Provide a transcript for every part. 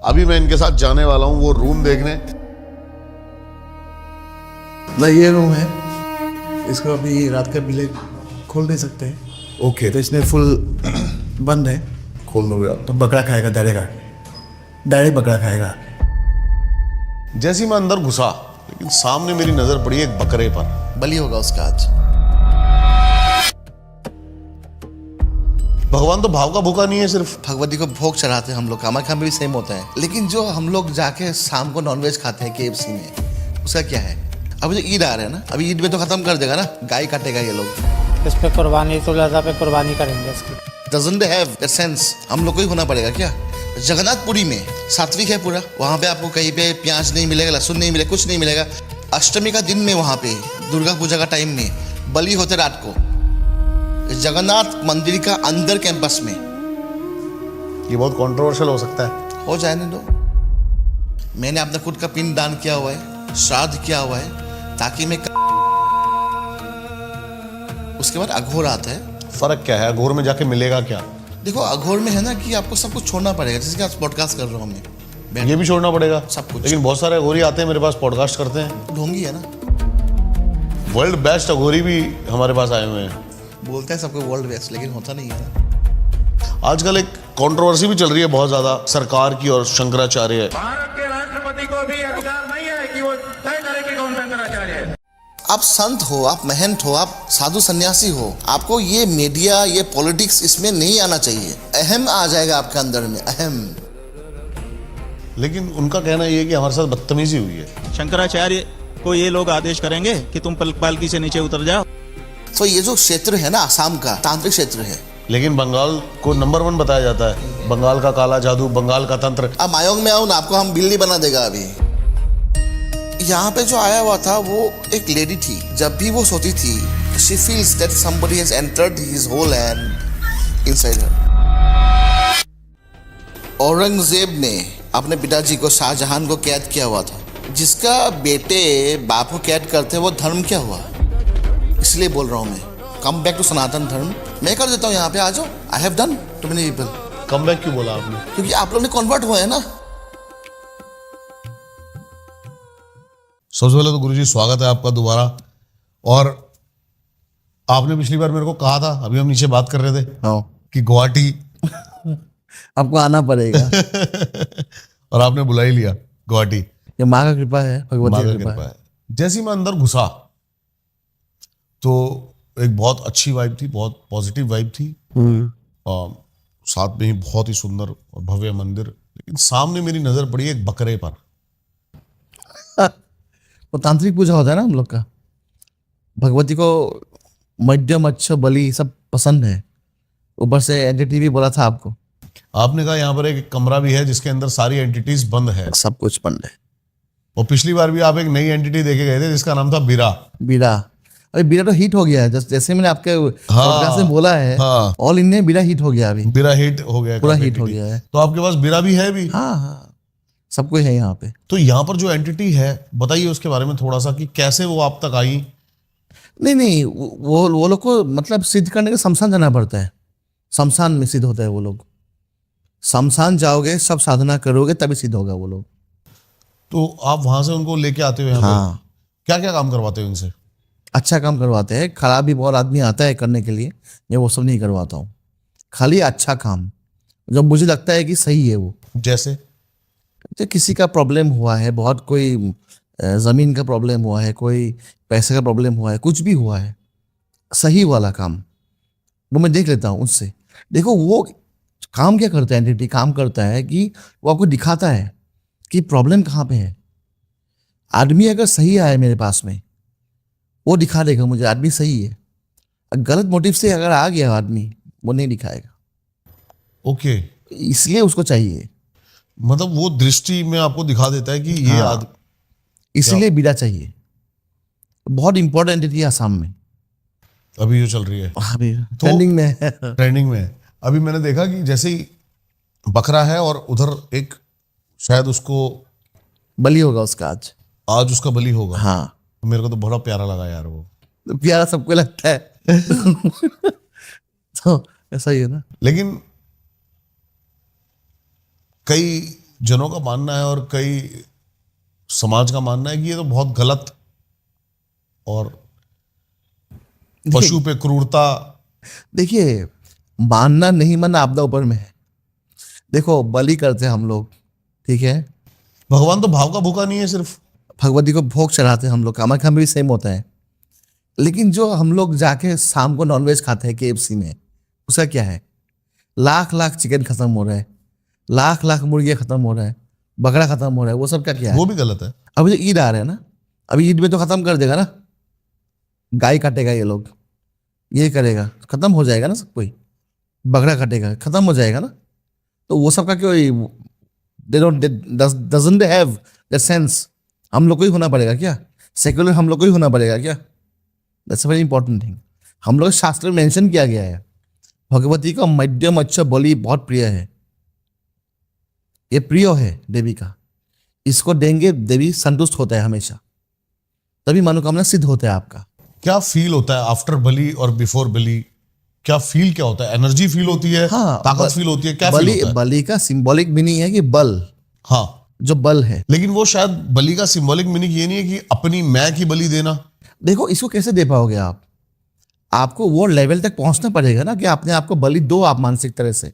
अभी मैं इनके साथ जाने वाला हूँ वो रूम देखने। ना ये रूम है, इसको अभी रात का बिले खोल नहीं सकते। ओके, तो इसमें फुल बंद है। खोल दोगे आप? तो बकरा खाएगा, डायरेक्ट बकरा खाएगा। जैसे ही मैं अंदर घुसा, लेकिन सामने मेरी नजर पड़ी एक बकरे पर। बलि होगा उसका आज। भगवान तो भाव का भूखा नहीं है, सिर्फ भगवती को भोग चढ़ाते हैं हम लोग। हमारे खाने में भी सेम होता है। लेकिन जो हम लोग जाके शाम को नॉनवेज खाते हैं KFC में, उसका क्या है? अभी जो ईद आ रहा है ना, अभी ईद में तो खत्म कर देगा ना, गाय काटेगा ये लोग। इस पे कुर्बानी तो लजा पे कुर्बानी करेंगे इसकी। Doesn't have that sense. हम लोग को ही होना पड़ेगा क्या? जगन्नाथपुरी में सात्विक है पूरा, वहाँ पे आपको कहीं पे प्याज नहीं मिलेगा, लहसुन नहीं मिलेगा, कुछ नहीं मिलेगा। अष्टमी का दिन में वहाँ पे दुर्गा पूजा का टाइम में बलि होते रात को, जगन्नाथ मंदिर का अंदर कैंपस में। ये बहुत कंट्रोवर्शियल हो सकता है। हो जाने दो। मैंने अपना खुद का पिंड दान किया हुआ है, श्राद्ध किया हुआ है, ताकि मैं उसके बाद अघोर आता है। फर्क क्या है? अघोर में जाके मिलेगा क्या? देखो अघोर में है ना कि आपको सब कुछ छोड़ना पड़ेगा। जैसे कि आज पॉडकास्ट कर रहा हूँ मैं, ये भी छोड़ना पड़ेगा सब कुछ। लेकिन बहुत सारे अघोरी आते हैं मेरे पास, पॉडकास्ट करते हैं। ढोंगी है ना, वर्ल्ड बेस्ट अघोरी भी हमारे पास आए हुए हैं। बोलते हैं सबको वर्ल्ड बेस्ट, लेकिन होता नहीं है ना। आजकल एक कंट्रोवर्सी भी चल रही है बहुत ज्यादा सरकार की और शंकराचार्य। भारत के राष्ट्रपति को भी अधिकार नहीं है कि वो तय करे कि कौन शंकराचार्य है। आप संत हो, आप महंत हो, आप साधु सन्यासी हो, आपको ये मीडिया, ये पॉलिटिक्स इसमें नहीं आना चाहिए। अहम आ जाएगा आपके अंदर में, अहम। लेकिन उनका कहना ये है कि हमारे साथ बदतमीजी हुई है। शंकराचार्य को ये लोग आदेश करेंगे कि तुम पालकी से नीचे उतर जाओ। तो ये जो क्षेत्र है ना, आसाम का तांत्रिक क्षेत्र है। लेकिन बंगाल को नंबर 1 बताया जाता है। बंगाल का काला जादू, बंगाल का तंत्र। अब मायोंग में आओ ना, आपको हम बिल्ली बना देगा। अभी यहाँ पे जो आया हुआ था वो एक लेडी थी। जब भी वो सोती थी, she feels that somebody has entered his whole hand inside her। Aurangzeb ने अपने पिताजी को, शाहजहान को कैद किया हुआ था। जिसका बेटे बाप को कैद करते, वो धर्म क्या हुआ? इसलिए बोल रहा हूँ मैं, कम बैक टू सनातन धर्म। मैं कर देता हूँ यहाँ पे, आ जाओ। I have done to many people. Come back क्यों बोला आपने? क्योंकि आप लोग ने कन्वर्ट हुए हैं ना। सबसे पहले तो गुरुजी स्वागत है आपका दोबारा। और आपने पिछली बार मेरे को कहा था, अभी हम नीचे बात कर रहे थे कि गुवाहाटी आपको आना पड़ेगा। और आपने बुला ही लिया गुवाहाटी। ये माँ का कृपा है, भगवती माँ की का कृपा कृपा है। है। जैसे ही मैं अंदर घुसा तो एक बहुत अच्छी वाइब थी, बहुत पॉजिटिव वाइब थी। और साथ में ही बहुत ही सुंदर और भव्य मंदिर। लेकिन सामने मेरी नजर पड़ी एक बकरे पर। वो तांत्रिक पूजा होता है ना हम लोग का। भगवती को मध्यम, अच्छा, बलि सब पसंद है। ऊपर से एंटिटी भी बोला था आपको। आपने कहा यहाँ पर एक कमरा भी है जिसके अंदर सारी एंटिटीज बंद है। सब कुछ बंद है। और पिछली बार भी आप एक नई एंटिटी देखे गए थे जिसका नाम था बीरा। बीरा, अरे बीरा तो हिट हो गया है। जैसे मैंने आपके पॉडकास्ट में बोला है, हाँ। ऑल इंडिया बीरा हिट हो गया। अभी बीरा हिट हो गया, पूरा काफी हिट हो entity। गया है। तो आपके पास बीरा भी है भी? हाँ हाँ, सब कुछ है यहाँ पे। तो यहाँ पर जो एंटिटी है, बताइए उसके बारे में थोड़ा सा कि कैसे वो आप तक आई। नहीं, वो लोग को मतलब सिद्ध करने के शमशान जाना पड़ता है। शमशान में सिद्ध होता है वो लोग। शमशान जाओगे, सब साधना करोगे, तभी सिद्ध होगा वो लोग। तो आप वहां से उनको लेके आते हो यहाँ हाँ। पे? क्या क्या काम करवाते हो इनसे? अच्छा काम करवाते हैं। खराब भी बहुत आदमी आता है करने के लिए, मैं वो सब नहीं करवाता हूँ। खाली अच्छा काम जब मुझे लगता है कि सही है वो। जैसे तो किसी का प्रॉब्लम हुआ है बहुत, कोई ज़मीन का प्रॉब्लम हुआ है, कोई पैसे का प्रॉब्लम हुआ है, कुछ भी हुआ है, सही वाला काम वो मैं देख लेता हूँ उससे। देखो वो काम क्या करता है, एंटिटी काम करता है कि वो आपको दिखाता है कि प्रॉब्लम कहाँ पे है। आदमी अगर सही आए मेरे पास में, वो दिखा देगा मुझे आदमी सही है। गलत मोटिव से अगर आ गया आदमी, वो नहीं दिखाएगा। ओके, इसलिए उसको चाहिए। मतलब वो दृष्टि में आपको दिखा देता है कि ये हाँ। इसीलिए बीड़ा चाहिए। बहुत इंपॉर्टेंट एंटिटी है आसाम में, अभी जो चल रही है अभी ट्रेंडिंग में है। ट्रेंडिंग में है। अभी मैंने देखा कि जैसे ही बकरा है और उधर एक शायद उसको बलि होगा उसका आज उसका बलि होगा। हाँ, तो मेरे को तो बड़ा प्यारा लगा यार वो। तो प्यारा सबको लगता है। तो ऐसा ही है ना। लेकिन कई जनों का मानना है और कई समाज का मानना है कि ये तो बहुत गलत और पशु पे क्रूरता। देखिए, मानना नहीं मानना आपदा ऊपर में है। देखो, बलि करते हैं हम लोग, ठीक है, भगवान तो भाव का भूखा नहीं है सिर्फ। भगवती को भोग चढ़ाते हैं हम लोग, कामाख्या में भी सेम होता है। लेकिन जो हम लोग जाके शाम को नॉनवेज खाते हैं KFC में, उसका क्या है? लाख लाख चिकन खत्म हो रहा है, लाख लाख मुर्गियाँ खत्म हो रहा है, बकरा खत्म हो रहा है, वो सब का क्या है? वो भी गलत है। अभी जो ईद आ रहा है ना, अभी ईद में तो खत्म कर देगा ना, गाय काटेगा ये लोग, ये करेगा, खत्म हो जाएगा ना सब, कोई बकरा काटेगा, खत्म हो जाएगा ना। तो वो सब का क्यों, they don't doesn't have that sense. हम लोग को ही होना पड़ेगा क्या? सेक्युलर हम लोग को ही होना पड़ेगा क्या? That's a very important thing. हम लोग शास्त्र में मेंशन किया गया है, भगवती का मध्यम अच्छा बलि बहुत प्रिय है, ये प्रिय है देवी का, इसको देंगे देवी संतुष्ट होता है हमेशा, तभी मनोकामना सिद्ध होता है आपका। क्या फील होता है आफ्टर बलि और बिफोर बलि? क्या फील क्या होता है? एनर्जी फील होती है? हाँ, ताकत फील होती है? क्या फील होता है? बलि का सिंबॉलिक मीनिंग है कि बल, हाँ, जो बल है। लेकिन वो शायद बलि का सिंबॉलिक मीनिंग ये नहीं है कि अपनी मैं की बलि देना। देखो, इसको कैसे दे पाओगे आप? आपको वो लेवल तक पहुंचना पड़ेगा ना कि आपने आपको बलि दो, आप मानसिक तरह से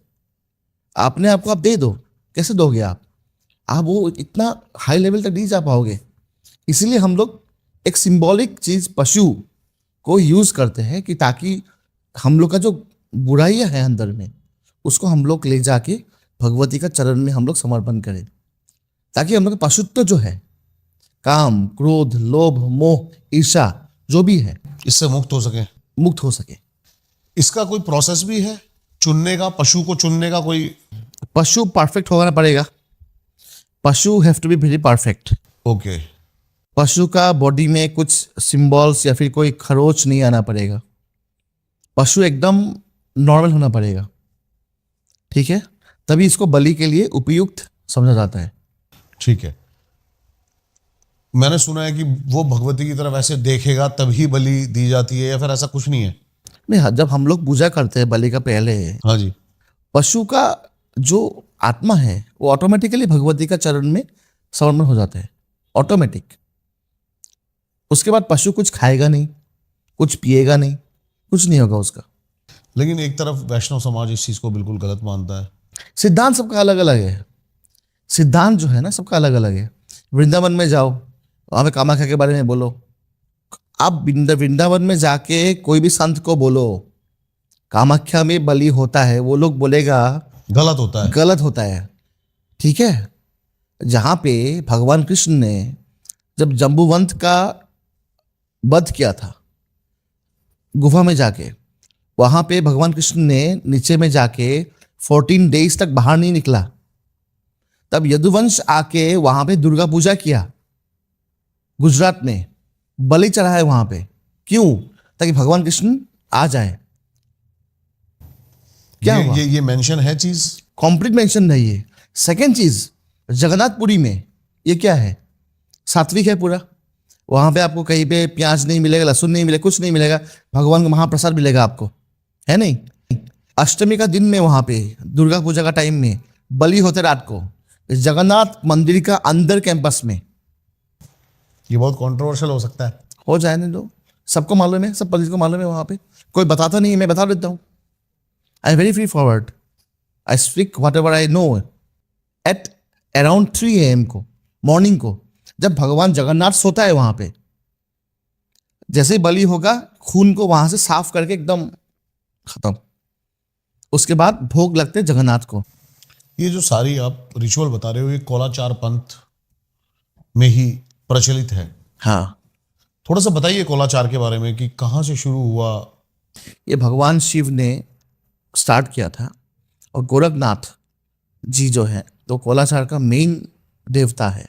आपने आपको आप दे दो। कैसे दोगे आप वो इतना हाई लेवल तक नहीं जा पाओगे। इसीलिए हम लोग एक सिंबॉलिक चीज पशु को यूज करते हैं कि ताकि हम लोग का जो बुराइयां है अंदर में, उसको हम लोग ले जाके भगवती का चरण में हम लोग समर्पण करें, ताकि हम लोग का पशुत्व जो है, काम, क्रोध, लोभ, मोह, ईर्षा जो भी है, इससे मुक्त हो सके, मुक्त हो सके। इसका कोई प्रोसेस भी है चुनने का? पशु को चुनने का कोई? पशु परफेक्ट होना पड़ेगा। पशु have to be very perfect. Okay. पशु का बॉडी में कुछ सिंबल्स या फिर कोई खरोच नहीं आना पड़ेगा। पशु एकदम नॉर्मल होना पड़ेगा, ठीक है, तभी इसको बलि के लिए उपयुक्त समझा जाता है। ठीक है। मैंने सुना है कि वो भगवती की तरफ ऐसे देखेगा तभी बलि दी जाती है, या फिर ऐसा कुछ नहीं है? नहीं, जब हम लोग पूजा करते हैं बलि का पहले, हाँ जी। पशु का जो आत्मा है वो ऑटोमेटिकली भगवती का चरण में समर्पण हो जाता है, ऑटोमेटिक। उसके बाद पशु कुछ खाएगा नहीं, कुछ पिएगा नहीं, कुछ नहीं होगा उसका। लेकिन एक तरफ वैष्णव समाज इस चीज को बिल्कुल गलत मानता है। सिद्धांत सबका अलग अलग है, सिद्धांत जो है ना सबका अलग अलग है। वृंदावन में जाओ, वहाँ पे कामाख्या के बारे में बोलो, आप वृंदावन में जाके कोई भी संत को बोलो कामाख्या में बलि होता है, वो लोग बोलेगा गलत होता है। गलत होता है, ठीक है। जहाँ पे भगवान कृष्ण ने जब जम्बूवंत का वध किया था गुफा में जाके, वहां पे भगवान कृष्ण ने नीचे में जाके 14 डेज तक बाहर नहीं निकला। तब यदुवंश आके वहां पे दुर्गा पूजा किया, गुजरात में बलि चढ़ाया वहां पे। क्यों? ताकि भगवान कृष्ण आ जाए। क्या हुआ? ये मेंशन है चीज? कंप्लीट मेंशन नहीं है। सेकेंड चीज, जगन्नाथपुरी में ये क्या है? सात्विक है पूरा। वहां पे आपको कहीं पे प्याज नहीं मिलेगा, लहसुन नहीं मिलेगा, कुछ नहीं मिलेगा। भगवान का महाप्रसाद मिलेगा आपको, है नहीं। अष्टमी का दिन में वहां पे दुर्गा पूजा का टाइम में बलि होते रात को जगन्नाथ मंदिर का अंदर कैंपस में। ये बहुत कंट्रोवर्शियल हो सकता है। हो जाने दो, सबको मालूम है, सब पंडित को मालूम है। वहां पे कोई बताता नहीं है, मैं बता देता हूँ। I am very free forward, I speak what ever I know. At around 3 AM को, मॉर्निंग को, जब भगवान जगन्नाथ सोता है वहां पे, जैसे ही बलि होगा खून को वहां से साफ करके एकदम खत्म, उसके बाद भोग लगते जगन्नाथ को। ये जो सारी आप रिचुअल बता रहे हो, ये कोलाचार पंथ में ही प्रचलित है। हाँ, थोड़ा सा बताइए कोलाचार के बारे में कि कहाँ से शुरू हुआ। ये भगवान शिव ने स्टार्ट किया था, और गोरखनाथ जी जो है तो कोलाचार का मेन देवता है।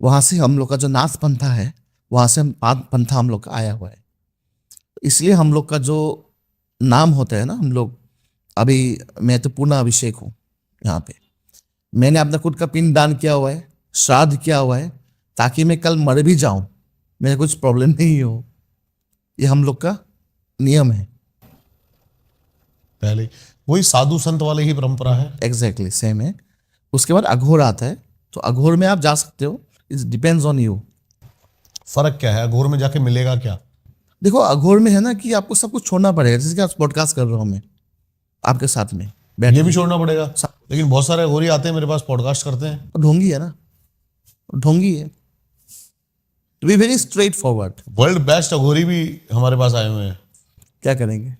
वहाँ से हम लोग का जो नाथ पंथा है, वहाँ से पंथा हम लोग का आया हुआ है। इसलिए हम लोग का जो नाम होता है ना, हम लोग अभी, मैं तो पूर्ण अभिषेक हूँ यहाँ पे, मैंने अपना खुद का पिंड दान किया हुआ है, श्राद्ध किया हुआ है, ताकि मैं कल मर भी जाऊं मेरे कुछ प्रॉब्लम नहीं हो। ये हम लोग का नियम है। पहले वही साधु संत वाले ही परंपरा है। एग्जैक्टली सेम है। उसके बाद अघोर आता है, तो अघोर में आप जा सकते हो, इट डिपेंड्स ऑन यू। फर्क क्या है, अघोर में जाके मिलेगा क्या? देखो अघोर में है ना कि आपको सब कुछ छोड़ना पड़ेगा, जैसे कि आप पॉडकास्ट कर रहा हूँ मैं आपके साथ में बैठ ये के। भी छोड़ना पड़ेगा, लेकिन बहुत सारे अघोरी आते हैं मेरे पास, पॉडकास्ट करते हैं। ढोंगी है ना, ढोंगी है। To be very straightforward. World best Aghori भी हमारे पास आए हुए हैं। क्या करेंगे,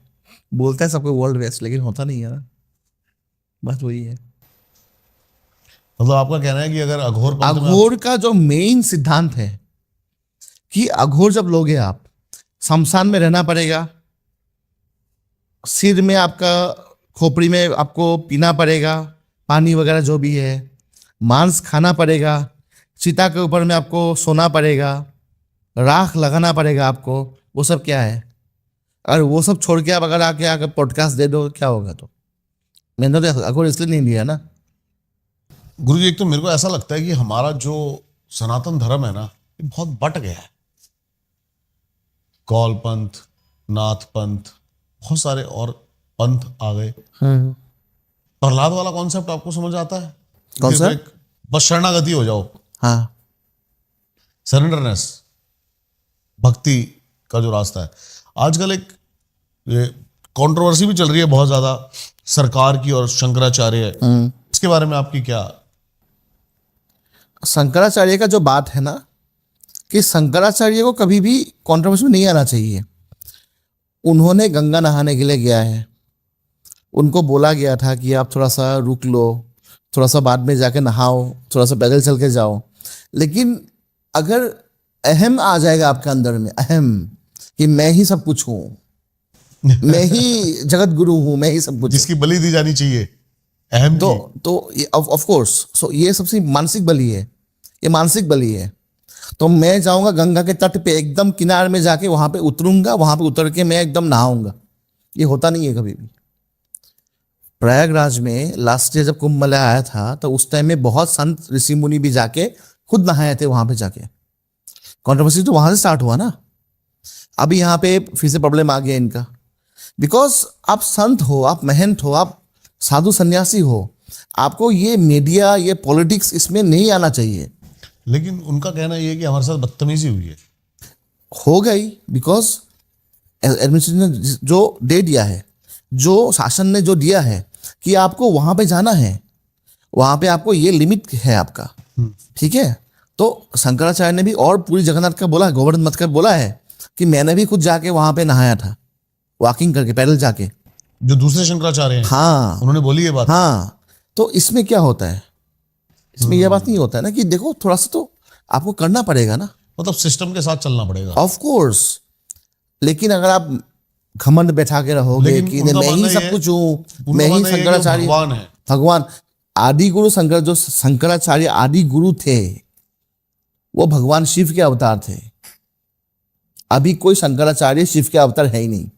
बोलता है सबको वर्ल्ड बेस्ट, लेकिन होता नहीं है ना, बस वही है। मतलब आपका कहना है कि अगर अघोर पंथ में अघोर का जो मेन सिद्धांत है कि अघोर जब लोगे आप, शमशान में रहना पड़ेगा, सिर में आपका, खोपड़ी में आपको पीना पड़ेगा पानी वगैरह जो भी है, मांस खाना पड़ेगा, चिता के ऊपर में आपको सोना पड़ेगा, राख लगाना पड़ेगा आपको, वो सब क्या है? अगर वो सब छोड़ के आप अगर आके आकर पॉडकास्ट दे दो क्या होगा? तो मैंने तो अघोर इसलिए नहीं लिया ना। गुरु जी, एक तो मेरे को ऐसा लगता है कि हमारा जो सनातन धर्म है ना, ये बहुत बट गया है। कौल पंथ, नाथ पंथ, बहुत सारे और पंथ आ गए। प्रहलाद वाला कॉन्सेप्ट आपको समझ आता है? कौन सा? बस शरणागति हो जाओ, हाँ, सरेंडरनेस, भक्ति का जो रास्ता है। आजकल एक कंट्रोवर्सी भी चल रही है बहुत ज्यादा सरकार की और शंकराचार्य, इसके बारे में आपकी क्या? शंकराचार्य का जो बात है ना कि शंकराचार्य को कभी भी कंट्रोवर्सी में नहीं आना चाहिए। उन्होंने गंगा नहाने के लिए गया है, उनको बोला गया था कि आप थोड़ा सा रुक लो, थोड़ा सा बाद में जाके नहाओ, थोड़ा सा पैदल चल के जाओ। लेकिन अगर अहम आ जाएगा आपके अंदर में, अहम कि मैं ही सब कुछ हूँ, मैं ही जगत गुरु हूँ, मैं ही सब कुछ, जिसकी बलि दी जानी चाहिए, अहम की। तो ऑफ कोर्स, सो ये सबसे मानसिक बलि है, ये मानसिक बलि है। तो मैं जाऊंगा गंगा के तट पे, एकदम किनारे में जाके वहां पे उतरूंगा, वहां पे उतर के मैं एकदम नहाऊंगा, ये होता नहीं है कभी भी। प्रयागराज में लास्ट ईयर जब कुंभ मेला आया था तो उस टाइम में बहुत संत ऋषि मुनि भी जाके खुद नहाए थे वहां पे जाके। कंट्रोवर्सी तो वहां से स्टार्ट हुआ ना। अभी यहाँ पे फिर से प्रॉब्लम आ गया इनका, बिकॉज आप संत हो, आप महंत हो, आप साधु सन्यासी हो, आपको ये मीडिया, ये पॉलिटिक्स इसमें नहीं आना चाहिए। लेकिन उनका कहना यह है कि हमारे साथ बदतमीजी हुई है। हो गई, बिकॉज एडमिनिस्ट्रेशन ने जो दे दिया है, जो शासन ने जो दिया है कि आपको वहां पे जाना है, वहां पे आपको ये लिमिट है आपका, ठीक है। तो शंकराचार्य ने भी और पूरी जगन्नाथ का बोला, गोवर्धन मत कर बोला है कि मैंने भी खुद जाके वहां पे नहाया था, वॉकिंग करके, पैदल जाके। जो दूसरे शंकराचार्य हैं, हाँ, उन्होंने बोली ये बात। हाँ, तो इसमें क्या होता है, इसमें यह बात नहीं होता है ना कि देखो थोड़ा सा तो आपको करना पड़ेगा ना, मतलब सिस्टम के साथ चलना पड़ेगा। Of course. लेकिन अगर आप घमंड बैठा के रहोगे लेकिन कि उनका मैं मानना ही ये सब है- कुछ हूँ, उनका मैं ही मानना ये है कि वो शंकराचार्य, भगवान है। भगवान आदि गुरु शंकर, जो शंकराचार्य आदि गुरु थे वो भगवान शिव के अवतार थे। अभी कोई शंकराचार्य शिव के अवतार है ही नहीं।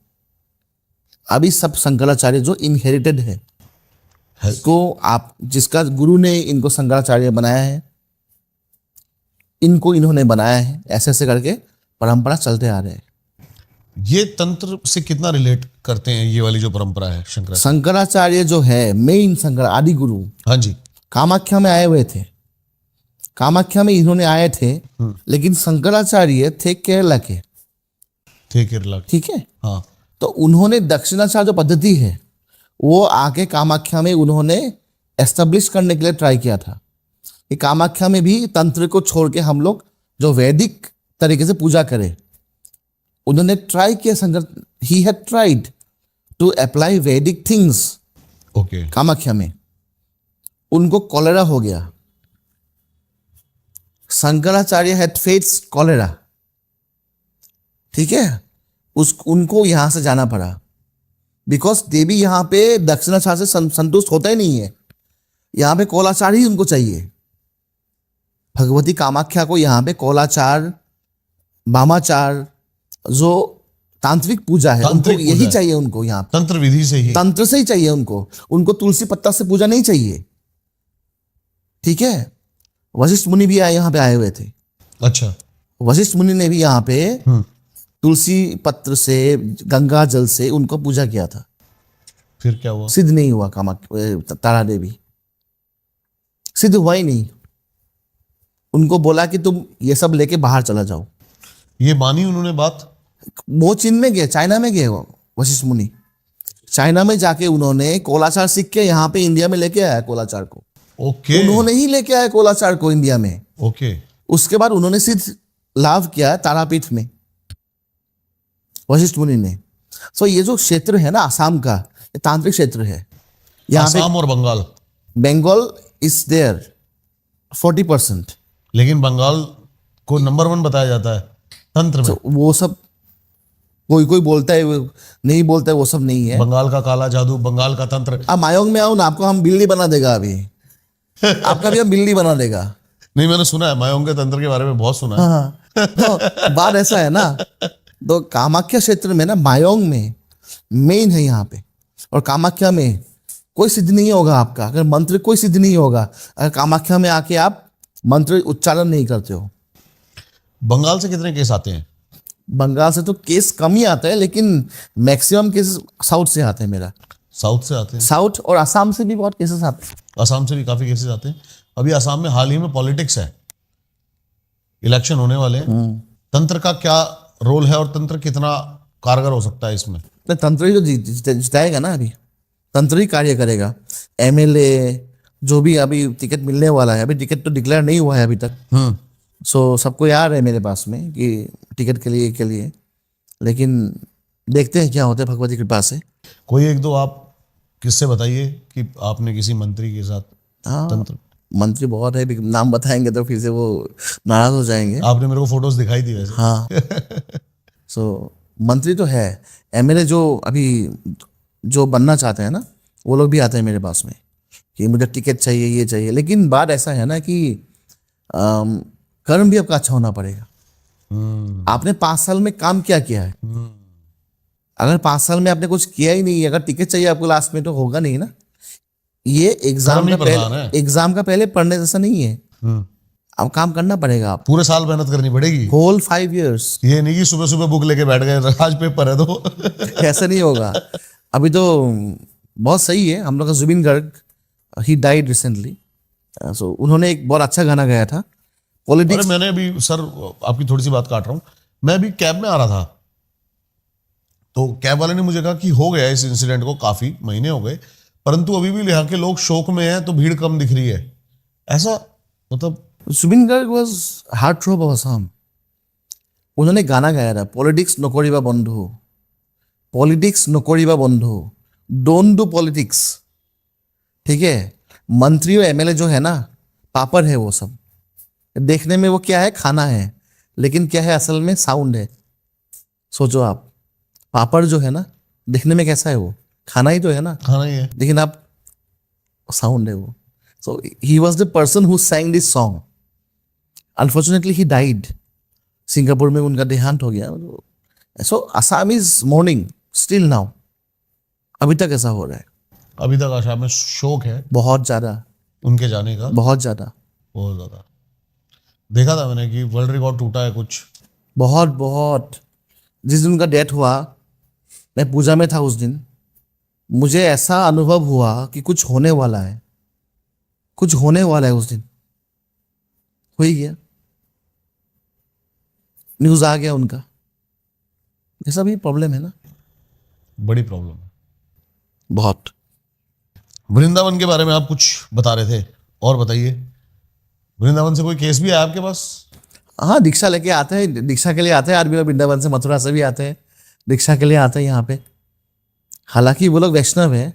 अभी सब शंकराचार्य जो इनहेरिटेड है, इसको आप, जिसका गुरु ने इनको शंकराचार्य बनाया है, इनको इन्होंने बनाया है, ऐसे ऐसे करके परंपरा चलते आ रहे हैं। ये तंत्र से कितना रिलेट करते हैं ये वाली जो परंपरा है शंकराचार्य? शंकराचार्य जो है मेन शंकर आदि गुरु, हाँ जी, कामाख्या में आए हुए थे, कामाख्या में इन्होंने आए थे, लेकिन शंकराचार्य थे केरला के, थे केरला के। ठीक है। हाँ, तो उन्होंने दक्षिणाचार्य जो पद्धति है वो आके कामाख्या में उन्होंने एस्टेब्लिश करने के लिए ट्राई किया था कि कामाख्या में भी तंत्र को छोड़ के हम लोग जो वैदिक तरीके से पूजा करें। उन्होंने ट्राई किया, Shankar he had tried to apply Vedic things okay. Kamakhya में, उनको कॉलेरा हो गया। शंकराचार्य हैड फेस्ड कॉलेरा, ठीक है। उनको यहां से जाना पड़ा, बिकॉज देवी यहां पे दक्षिणाचार्य से संतुष्ट होता ही नहीं है, यहां पे कौलाचार ही उनको चाहिए। भगवती कामाख्या को यहां पे कौलाचार, वामाचार, जो तांत्रिक पूजा है, उनको तांत्रिक यही पूजा है। चाहिए उनको यहाँ पे, तंत्र विधि से ही। तंत्र से ही चाहिए उनको तुलसी पत्ता से पूजा नहीं चाहिए, ठीक है। वशिष्ठ मुनि भी यहाँ पे आए हुए थे। अच्छा, वशिष्ठ मुनि ने भी यहाँ पे तुलसी पत्र से, गंगा जल से उनको पूजा किया था, फिर क्या हुआ? सिद्ध नहीं हुआ। तारा देवी सिद्ध हुआ ही नहीं। उनको बोला कि तुम ये सब लेके बाहर चला जाओ। ये मानी उन्होंने बात? वो चीन में गए, चाइना में गए वो वशिष्ठ मुनि। चाइना में जाके उन्होंने कोलाचार सीख के यहाँ पे इंडिया में लेके आया कोलाचार को। ओके उन्होंने ही लेके आया कोलाचार को इंडिया में। ओके। उसके बाद उन्होंने सिद्ध लाभ किया तारापीठ में, वशिष्ठ मुनि ने। सो ये जो क्षेत्र है ना आसाम का, ये तांत्रिक क्षेत्र है। यहाँ पे आसाम और बंगाल, बंगाल इज देयर 40%। लेकिन बंगाल को नंबर 1 बताया जाता है तंत्र में। तो वो सब कोई कोई बोलता है, नहीं बोलता है, वो सब नहीं है। बंगाल का काला जादू, बंगाल का तंत्र। आप मायोंग में आओ ना, आपको हम बिल्ली बना देगा अभी। आपका भी हम बिल्ली बना देगा। नहीं, मैंने सुना है मायोंग के तंत्र के बारे में बहुत सुना है। हाँ, तो बात ऐसा है ना, तो कामाख्या क्षेत्र में ना, मायोंग में मेन है यहाँ पे। और कामाख्या में कोई सिद्ध नहीं होगा आपका, अगर मंत्र कोई सिद्ध नहीं होगा अगर कामाख्या में आके आप मंत्र उच्चारण नहीं करते हो। बंगाल से कितने केस आते हैं? बंगाल से तो केस कम ही आता है, लेकिन मैक्सिमम केसेस साउथ से आते हैं मेरा। साउथ से आते हैं? साउथ और असम से भी बहुत केसेस आते हैं। असम से भी काफी केसेस आते हैं। अभी असम में हाल ही में पॉलिटिक्स है, इलेक्शन होने वाले हैं। तंत्र का क्या रोल है और तंत्र कितना कारगर हो सकता है इसमें? तो तंत्र ही जो जिताएगा ना, अभी तंत्र ही कार्य करेगा। एमएलए जो भी अभी टिकट मिलने वाला है, अभी टिकट तो डिक्लेयर नहीं हुआ है अभी तक। सो सबको याद है मेरे पास में कि टिकट के लिए, लेकिन देखते हैं क्या होता है भगवती कृपा से। कोई एक दो आप किससे बताइए कि आपने किसी मंत्री के साथ हाँ, तंत्र। मंत्री बहुत है, नाम बताएंगे तो फिर से वो नाराज हो जाएंगे। आपने मेरे को फोटोज दिखाई थी वैसे। हाँ सो मंत्री तो है। एमएलए जो अभी जो बनना चाहते हैं ना, वो लोग भी आते हैं मेरे पास में कि मुझे टिकट चाहिए, ये चाहिए। लेकिन बात ऐसा है ना कि कर्म भी आपका अच्छा होना पड़ेगा। आपने 5 साल में काम क्या किया है? अगर 5 साल में आपने कुछ किया ही नहीं, अगर टिकट चाहिए आपको लास्ट में, तो होगा नहीं ना। ये एग्जाम का पहले पढ़ने जैसा नहीं है। अब काम करना पड़ेगा। आप पूरे साल मेहनत करनी पड़ेगी, होल 5 years। ये नहीं कि सुबह सुबह बुक लेके बैठ गए आज पेपर है तो ऐसा नहीं होगा। अभी तो बहुत सही है। हम लोग का Zubeen Garg, he died recently. So उन्होंने एक बहुत अच्छा गाना गाया था पॉलिटिक्स। मैंने अभी सर आपकी थोड़ी सी बात काट रहा हूँ, मैं अभी कैब में आ रहा था तो कैब वाले ने मुझे कहा कि हो गया इस इंसिडेंट को काफी महीने हो गए, परंतु अभी भी यहाँ के लोग शोक में हैं तो भीड़ कम दिख रही है। ऐसा मतलब Zubeen Garg was heartthrob of Assam. उन्होंने गाना गाया था, पॉलिटिक्स नकरिबा बंधु, पॉलिटिक्स नकरिबा बंधु, डोंट डू पॉलिटिक्स। ठीक है, मंत्री और एमएलए जो है ना, पापड़ है वो सब। देखने में वो क्या है, खाना है, लेकिन क्या है असल में, साउंड है। सोचो आप, पापड़ जो है ना, दिखने में कैसा है, वो खाना ही तो है ना, खाना ही है, लेकिन आप साउंड है वो। So he was the person who sang this song. Unfortunately he died. Singapore में उनका देहांत हो गया। So Assam is mourning still now. अभी तक ऐसा हो रहा है। अभी तक आसाम में शोक है बहुत ज्यादा, उनके जाने का, बहुत ज्यादा, बहुत ज्यादा। देखा था मैंने कि वर्ल्ड रिकॉर्ड टूटा है कुछ, बहुत बहुत। जिस दिन उनका डेथ हुआ, मैं पूजा में था उस दिन, मुझे ऐसा अनुभव हुआ कि कुछ होने वाला है, कुछ होने वाला है। उस दिन हो ही गया, न्यूज आ गया उनका। ऐसा भी प्रॉब्लम है ना, बड़ी प्रॉब्लम है बहुत। वृंदावन के बारे में आप कुछ बता रहे थे, और बताइए। वृंदावन से कोई केस भी आया आपके पास? हाँ, दीक्षा लेके आते हैं, दीक्षा के लिए आते हैं आदमी लोग। वृंदावन से, मथुरा से भी आते हैं, दीक्षा के लिए आते हैं यहाँ पे। हालांकि वो लोग वैष्णव है,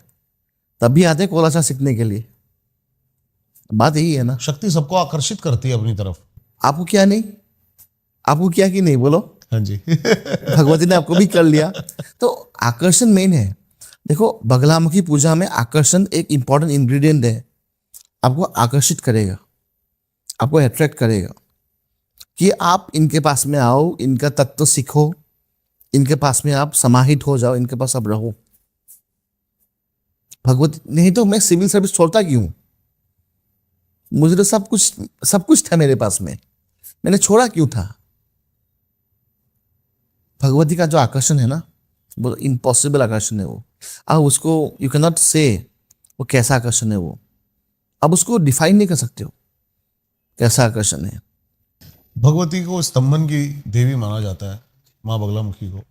तब भी आते हैं कोलाचा सीखने के लिए। बात यही है ना, शक्ति सबको आकर्षित करती है अपनी तरफ। आपको क्या नहीं, आपको क्या कि नहीं, बोलो। हाँ जी भगवती ने आपको भी कर लिया। तो आकर्षण मेन है। देखो, बगलामुखी पूजा में आकर्षण एक इंपॉर्टेंट इंग्रेडिएंट है। आपको आकर्षित करेगा, आपको अट्रैक्ट करेगा कि आप इनके पास में आओ, इनका तत्व सीखो, इनके पास में आप समाहित हो जाओ, इनके पास आप रहो। भगवती नहीं तो मैं सिविल सर्विस छोड़ता क्यों? मुझे तो सब कुछ था मेरे पास में, मैंने छोड़ा क्यों था? भगवती का जो आकर्षण है ना, वो इम्पॉसिबल आकर्षण है वो। अब उसको यू कैन नॉट से वो कैसा आकर्षण है वो। आप उसको डिफाइन नहीं कर सकते हो कैसा आकर्षण है। भगवती को स्तंभन की देवी माना जाता है, माँ बगलामुखी को,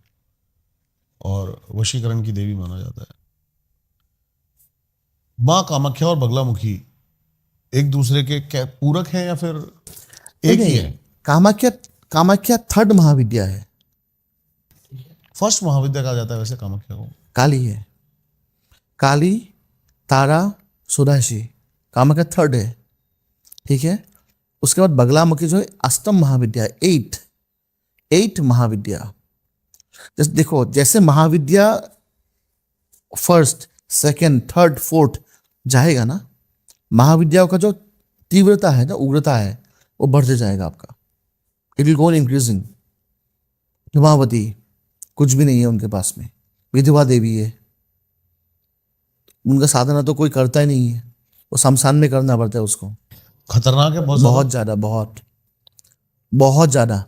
और वशीकरण की देवी माना जाता है। माँ कामाख्या और बगलामुखी एक दूसरे के क्या पूरक हैं या फिर एक ही है? कामाख्या थर्ड महाविद्या है, फर्स्ट महाविद्या कहा जाता है वैसे कामाख्या को। काली है, काली तारा सुदाशी, कामाख्या थर्ड है, ठीक है। उसके बाद बगलामुखी जो है अष्टम महाविद्या, एट महाविद्या। जैसे देखो, जैसे महाविद्या फर्स्ट सेकंड थर्ड फोर्थ जाएगा ना, महाविद्याओं का जो तीव्रता है ना, उग्रता है, वो बढ़ते जाएगा आपका। It will go on increasing. हिमावती कुछ भी नहीं है उनके पास में, विधवा देवी है, उनका साधना तो कोई करता ही नहीं है, वो शमशान में करना पड़ता है उसको। खतरनाक है बहुत बहुत ज्यादा, बहुत ज्यादा।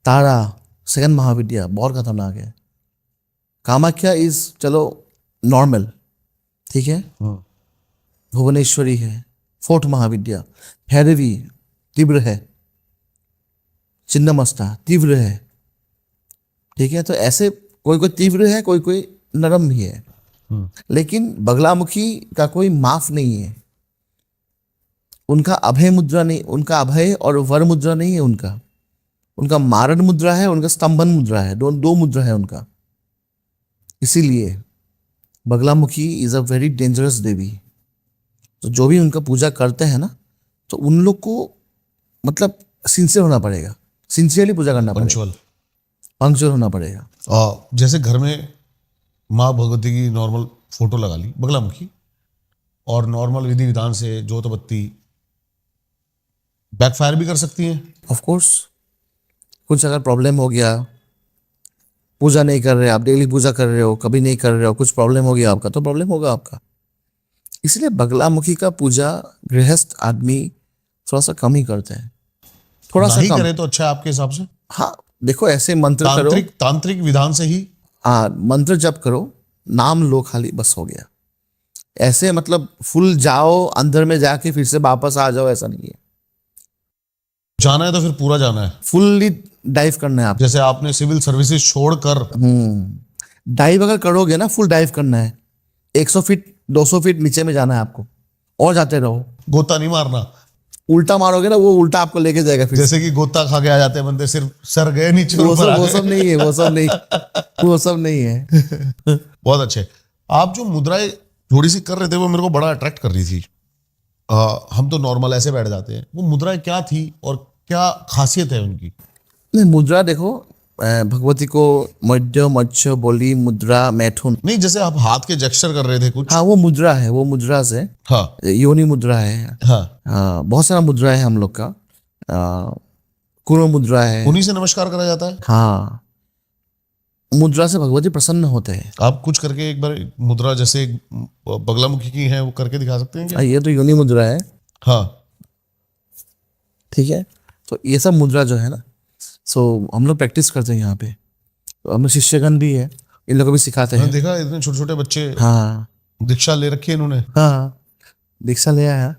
तारा सेकंड महाविद्या बहुत खतरनाक है। कामाख्या इज चलो नॉर्मल, ठीक है। भुवनेश्वरी है फोर्थ महाविद्या, भैरवी तीव्र है, छिन्नमस्ता तीव्र है, ठीक है। तो ऐसे कोई कोई तीव्र है, कोई कोई नरम भी है, लेकिन बगलामुखी का कोई माफ नहीं है। उनका अभय मुद्रा नहीं, उनका अभय और वर मुद्रा नहीं है, उनका मारण मुद्रा है, उनका स्तंभन मुद्रा है, दो मुद्रा है उनका। इसीलिए Bagalamukhi is a very dangerous devi. तो जो भी उनका पूजा करते हैं ना, तो उन लोग को मतलब सिंसियर होना पड़ेगा, सिंसियरली पूजा करना पड़ेगा, पंक्चुअल होना पड़ेगा। जैसे घर में माँ भगवती की नॉर्मल फोटो लगा ली बगलामुखी, और नॉर्मल विधि विधान से जोत बत्ती बैकफायर भी कर सकती हैं। ऑफ कोर्स, कुछ अगर प्रॉब्लम हो गया, पूजा नहीं कर रहे आप, डेली पूजा कर रहे हो, कभी नहीं कर रहे हो, कुछ प्रॉब्लम हो गया आपका, तो प्रॉब्लम होगा आपका। इसलिए बगलामुखी का पूजा गृहस्थ आदमी थोड़ा सा कम ही करते हैं, थोड़ा सा नहीं कम करे तो अच्छा है आपके हिसाब से? हाँ, देखो ऐसे मंत्र करो, तांत्रिक विधान से ही। हाँ, मंत्र जप करो, नाम लो खाली, बस हो गया। ऐसे मतलब फुल जाओ अंदर में जाके फिर से वापस आ जाओ, ऐसा नहीं है। जाना है तो फिर पूरा जाना है, फुल्ली डाइव करना है आप। जैसे आपने सिविल सर्विसेज छोड़कर। डाइव अगर करोगे ना, फुल डाइव करना है, 100 फीट 200 फीट नीचे में जाना है आपको, और जाते रहो। गोता नहीं मारना, उल्टा मारोगे ना, वो उल्टा आपको लेके जाएगा फिर। जैसे कि गोता खा के आ जाते हैं बंदे, सिर्फ सर गए नीचे, वो सब नहीं है, वो सब नहीं है। बहुत अच्छे। आप जो मुद्राएं थोड़ी सी कर रहे थे वो मेरे को बड़ा अट्रैक्ट कर रही थी। हम तो नॉर्मल ऐसे बैठ जाते हैं, वो मुद्राएं क्या थी और क्या खासियत है उनकी? नहीं, मुद्रा देखो, भगवती को मध्य मत्स्य बोली मुद्रा मैथुन। नहीं, जैसे आप हाथ के जेस्चर कर रहे थे कुछ। हाँ, वो मुद्रा है, वो मुद्रा से। हाँ, योनि मुद्रा है। हाँ, बहुत सारा मुद्रा है हम लोग का। कुरो मुद्रा है, उन्हीं से नमस्कार करा जाता है। हाँ, मुद्रा से भगवती प्रसन्न होते हैं। आप कुछ करके एक बार मुद्रा जैसे बगलामुखी की है वो करके दिखा सकते हैं क्या? ये तो योनि मुद्रा है। हाँ, ठीक है। तो ये सब मुद्रा जो है ना, सो हम लोग प्रैक्टिस करते हैं यहाँ पे। तो हम शिष्यगण भी है, इन लोगों को भी सिखाते हैं। देखा इतने छोटे छोटे बच्चे, हाँ, दीक्षा ले रखी है इन्होंने। हाँ, दीक्षा ले आया,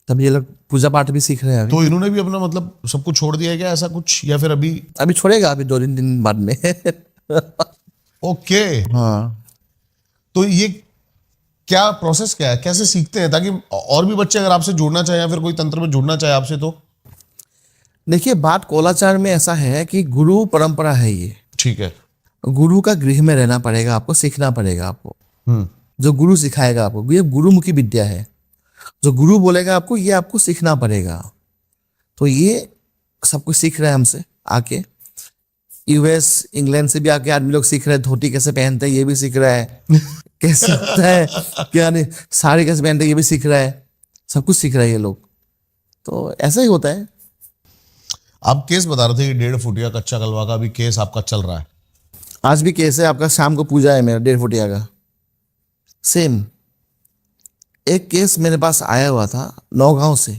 तब ये लोग पूजा पाठ भी सीख रहे हैं। तो इन्होंने भी अपना मतलब सब कुछ छोड़ दिया है क्या, ऐसा कुछ, या फिर अभी छोड़ेगा, अभी 2 दिन बाद में। ओके। हाँ, तो ये क्या प्रोसेस क्या है, कैसे सीखते हैं, ताकि और भी बच्चे अगर आपसे जुड़ना चाहे या फिर कोई तंत्र में जुड़ना चाहे आपसे? तो देखिए, बात कोलाचार में ऐसा है कि गुरु परंपरा है ये, ठीक है। गुरु का गृह में रहना पड़ेगा आपको, सीखना पड़ेगा आपको। जो गुरु सिखाएगा आपको, ये गुरुमुखी विद्या है। जो गुरु बोलेगा आपको, ये आपको सीखना पड़ेगा। तो ये सब कुछ सीख रहे हैं हमसे आके। यूएस इंग्लैंड से भी आके आदमी लोग सीख रहे हैं, धोती कैसे पहनते हैं ये भी सीख रहा है, कैसे होता है क्या नहीं, साड़ी कैसे पहनते हैं ये भी सीख रहा है, सब कुछ सीख रहे हैं ये लोग। तो ऐसा ही होता है। आप केस बता रहे थे कि 1.5 फुटिया कच्चा कलवा का भी केस आपका चल रहा है। आज भी केस है आपका, शाम को पूजा है मेरा 1.5 फुटिया का। सेम एक केस मेरे पास आया हुआ था, नौगांव से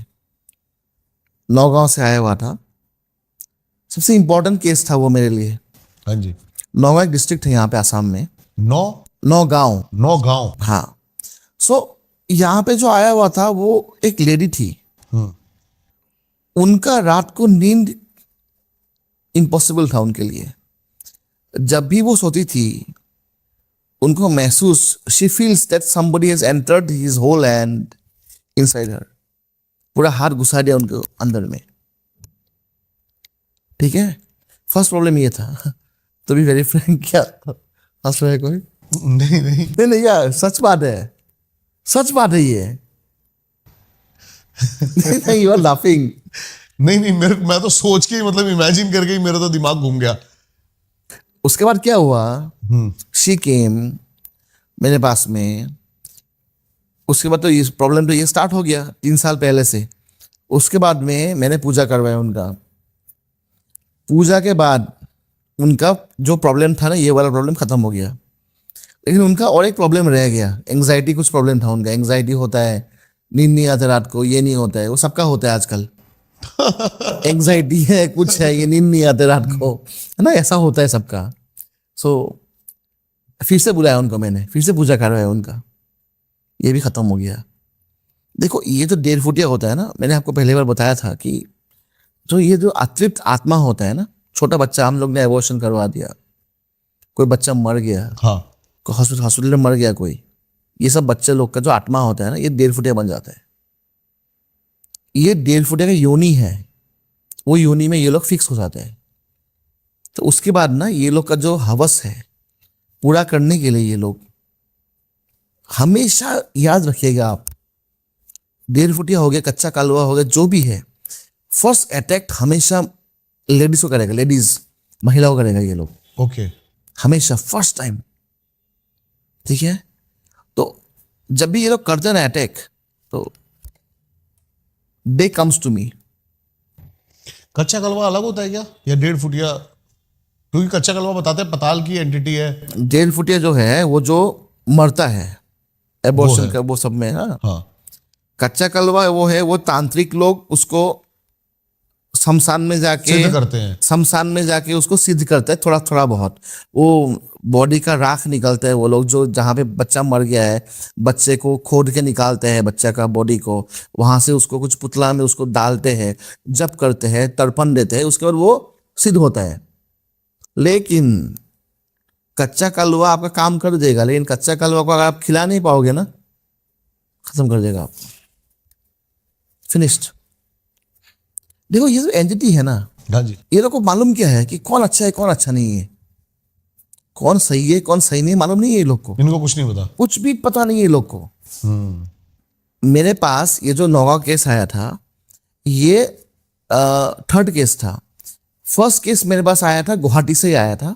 आया हुआ था। सबसे इंपॉर्टेंट केस था वो मेरे लिए। हाँ जी। नौगांव एक डिस्ट्रिक्ट है यहाँ पे आसाम में, नौगांव। नौगांव। हाँ। सो यहाँ पे जो आया हुआ था वो एक लेडी थी, हम्म, उनका रात को नींद इम्पॉसिबल था उनके लिए। जब भी वो सोती थी उनको महसूस, she feels that somebody has entered his whole hand inside her, पूरा हाथ घुसा दिया उनके अंदर में। ठीक है, फर्स्ट प्रॉब्लम ये था। तो भी वेरी फ्रैंक, क्या हंस रहा है कोई? नहीं नहीं नहीं नहीं यार, सच बात है, सच बात है ये। नहीं नहीं, यू आर लाफिंग। नहीं नहीं मैं तो सोच के ही, मतलब इमेजिन करके ही मेरा तो दिमाग घूम गया। उसके बाद क्या हुआ, शी केम मेरे पास में। उसके बाद तो ये प्रॉब्लम तो ये स्टार्ट हो गया 3 साल पहले से। उसके बाद में मैंने पूजा करवाया उनका। पूजा के बाद उनका जो प्रॉब्लम था ना, ये वाला प्रॉब्लम खत्म हो गया। लेकिन उनका और एक प्रॉब्लम रह गया, एंग्जाइटी कुछ प्रॉब्लम था उनका। एंग्जाइटी होता है, नींद नहीं आता रात को, ये नहीं होता है, वो सबका होता है आजकल। एंग्जाइटी है, कुछ है, ये नींद नहीं आते रात को, है ना, ऐसा होता है सबका। सो फिर से बुलाया उनको मैंने, फिर से पूजा करवाया उनका, ये भी खत्म हो गया। देखो ये जो 1.5 फुटिया होता है ना, मैंने आपको पहले बार बताया था कि जो ये जो अतृप्त आत्मा होता है ना, छोटा बच्चा हम लोग ने एबॉर्शन करवा दिया, कोई बच्चा मर गया, हाँ, कोई हॉस्पिटल में मर गया कोई, ये सब बच्चे लोग का जो आत्मा होता है ना, ये 1.5 फुटिया बन जाता है। ये 1.5 फुटिया का योनि है, वो योनि में ये लोग फिक्स हो जाते हैं। तो उसके बाद ना ये लोग का जो हवस है पूरा करने के लिए, ये लोग हमेशा याद रखिएगा आप, 1.5 फुटिया हो गया, कच्चा कालवा हो गया, जो भी है, फर्स्ट अटैक हमेशा लेडीज को करेगा, लेडीज महिला को करेगा ये लोग, ओके, हमेशा फर्स्ट टाइम। ठीक है, तो जब भी ये लोग करते हैं ना अटैक, तो दे कम्स टू मी। कच्चा कलवा अलग होता है क्या, या 1.5 फुटिया? क्योंकि कच्चा कलवा बताते हैं पताल की एंटिटी है। 1.5 फुटिया जो है वो जो मरता है एबॉर्शन है। का, वो सब में। हाँ, हाँ, कच्चा कलवा वो है, वो तांत्रिक लोग उसको शमशान में जाके सिद्ध करते हैं। शमशान में जाके उसको सिद्ध करते हैं, थोड़ा थोड़ा बहुत। वो बॉडी का राख निकलता है, वो लोग जो जहाँ पे बच्चा मर गया है, बच्चे को खोद के निकालते हैं, बच्चा का बॉडी को, वहां से उसको कुछ पुतला में उसको डालते हैं, जप करते हैं, तर्पण देते हैं, उसके बाद वो सिद्ध होता है। लेकिन कच्चा कलवा आपका काम कर देगा, लेकिन कच्चा कलवा को अगर आप खिला नहीं पाओगे ना, खत्म कर देगा आप, फिनिश्ड। देखो ये जो एंटिटी है ना, हाँ जी, ये लोग को मालूम क्या है कि कौन अच्छा है कौन अच्छा नहीं है, कौन सही है कौन सही नहीं है, मालूम नहीं है ये लोग को, इनको कुछ नहीं पता। कुछ भी पता नहीं है ये लोग को। मेरे पास ये जो नौगांव केस आया था, ये 3rd केस था। फर्स्ट केस मेरे पास आया था, गुवाहाटी से ही आया था।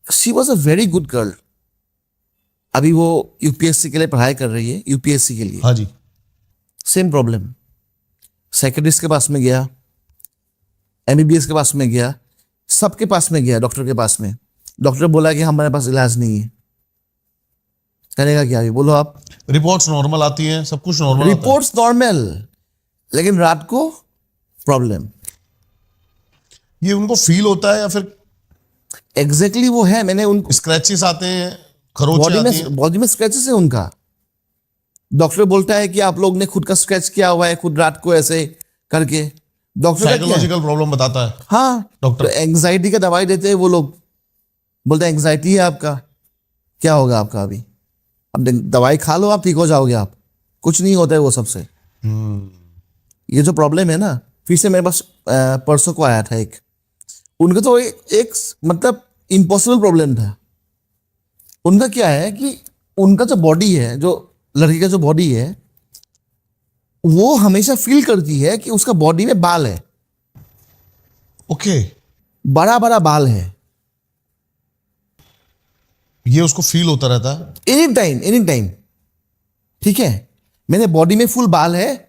She was a very good girl. अभी वो यूपीएससी के लिए पढ़ाई कर रही है, यूपीएससी के लिए। हाँ जी, सेम प्रॉब्लम, साइकेट्रिस्ट के पास में गया, एमबीबीएस के पास में गया, सबके पास में गया, डॉक्टर के पास में। डॉक्टर बोला कि हमारे पास इलाज नहीं है। करेगा क्या अभी, बोलो आप? रिपोर्ट्स नॉर्मल आती हैं, सब कुछ नॉर्मल। रिपोर्ट्स नॉर्मल, लेकिन रात को प्रॉब्लम। ये उनको फील होता है या फिर एग्जैक्टली वो है। मैंने उनको स्क्रैचेस आते हैं, खरोंचे आती हैं? बॉडी में स्क्रैचेस है उनका। डॉक्टर बोलता है कि आप लोग ने खुद का स्क्रैच किया हुआ है, खुद रात को ऐसे करके। डॉक्टर का क्या है? साइकोलॉजिकल प्रॉब्लम बताता है हाँ, डॉक्टर। तो एंग्जाइटी का दवाई देते हैं वो लोग, बोलते हैं एंग्जाइटी है आपका, क्या होगा आपका अभी, अब दवाई खा लो आप ठीक हो जाओगे आप। कुछ नहीं होता है वो सबसे। ये जो प्रॉब्लम है ना, फिर से मेरे पास परसों को आया था एक, उनका तो एक मतलब इम्पॉसिबल प्रॉब्लम था। उनका क्या है कि उनका जो बॉडी है, जो लड़की का जो बॉडी है, वो हमेशा फील करती है कि उसका बॉडी में बाल है, ओके, बड़ा बड़ा बाल है, ये उसको फील होता रहता है एनी टाइम एनी टाइम। ठीक है, मेरे बॉडी में फुल बाल है।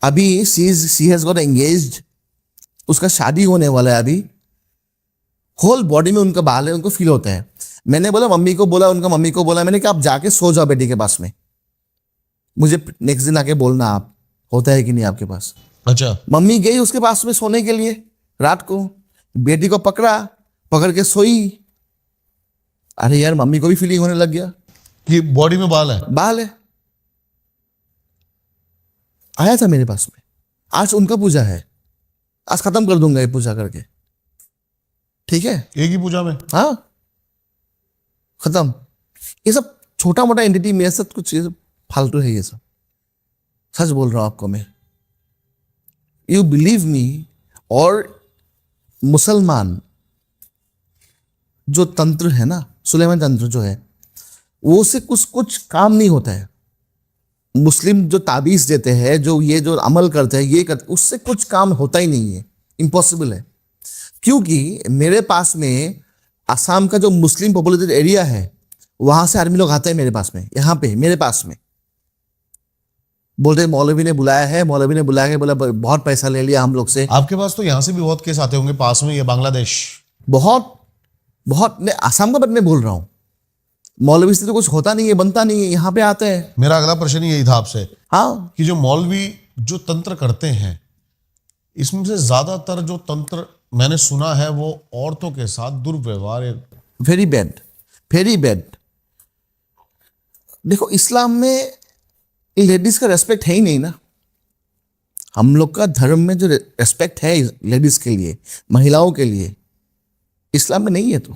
अभी सी हैज गॉट एंगेज्ड, उसका शादी होने वाला है अभी। होल बॉडी में उनका बाल है, उनको फील होता है। मैंने बोला मम्मी को बोला, उनका मम्मी को बोला मैंने कि आप जाके सो जाओ बेटी के पास में, मुझे नेक्स्ट दिन आके बोलना आप होता है कि नहीं आपके पास। अच्छा, मम्मी गई उसके पास में सोने के लिए रात को, बेटी को पकड़ के सोई। अरे यार, मम्मी को भी फीलिंग होने लग गया कि बॉडी में बाल है। बाल है। आया था मेरे पास में, आज उनका पूजा है, आज खत्म कर दूंगा ये पूजा करके, ठीक है? एक ही पूजा में? हाँ, खत्म। ये सब छोटा मोटा एंटिटी मेरे साथ कुछ ये सब फालतू है, ये सब सच बोल रहा हूं आपको मैं। You believe me. और मुसलमान जो तंत्र है ना, सुलेमान तंत्र जो है, वो से कुछ काम नहीं होता है। मुस्लिम जो ताबीज देते हैं, जो अमल करते हैं, ये करते, उससे कुछ काम होता ही नहीं है, इम्पॉसिबल है। क्योंकि मेरे पास में असम का जो मुस्लिम पॉपुलेटेड एरिया है, वहां से आर्मी लोग आते हैं मेरे पास में, यहाँ पे मेरे पास में, बोलते मौलवी ने बुलाया है, मौलवी ने बुलाया है, बोला बहुत पैसा ले लिया हम लोग से। आपके पास तो यहाँ से भी बहुत केस आते होंगे पास में, ये बांग्लादेश। बहुत बहुत, मैं असम का बात मैं बोल रहा हूँ। मौलवी से तो कुछ होता नहीं है, बनता नहीं है, यहाँ पे आते हैं। मेरा अगला प्रश्न यही था आपसे हाँ, कि जो मौलवी जो तंत्र करते हैं, इसमें से ज्यादातर जो तंत्र मैंने सुना है वो औरतों के साथ दुर्व्यवहार। Very bad, very bad. देखो, इस्लाम में लेडीज का रेस्पेक्ट है ही नहीं ना। हम लोग का धर्म में जो रेस्पेक्ट है लेडीज के लिए, महिलाओं के लिए, इस्लाम में नहीं है। तो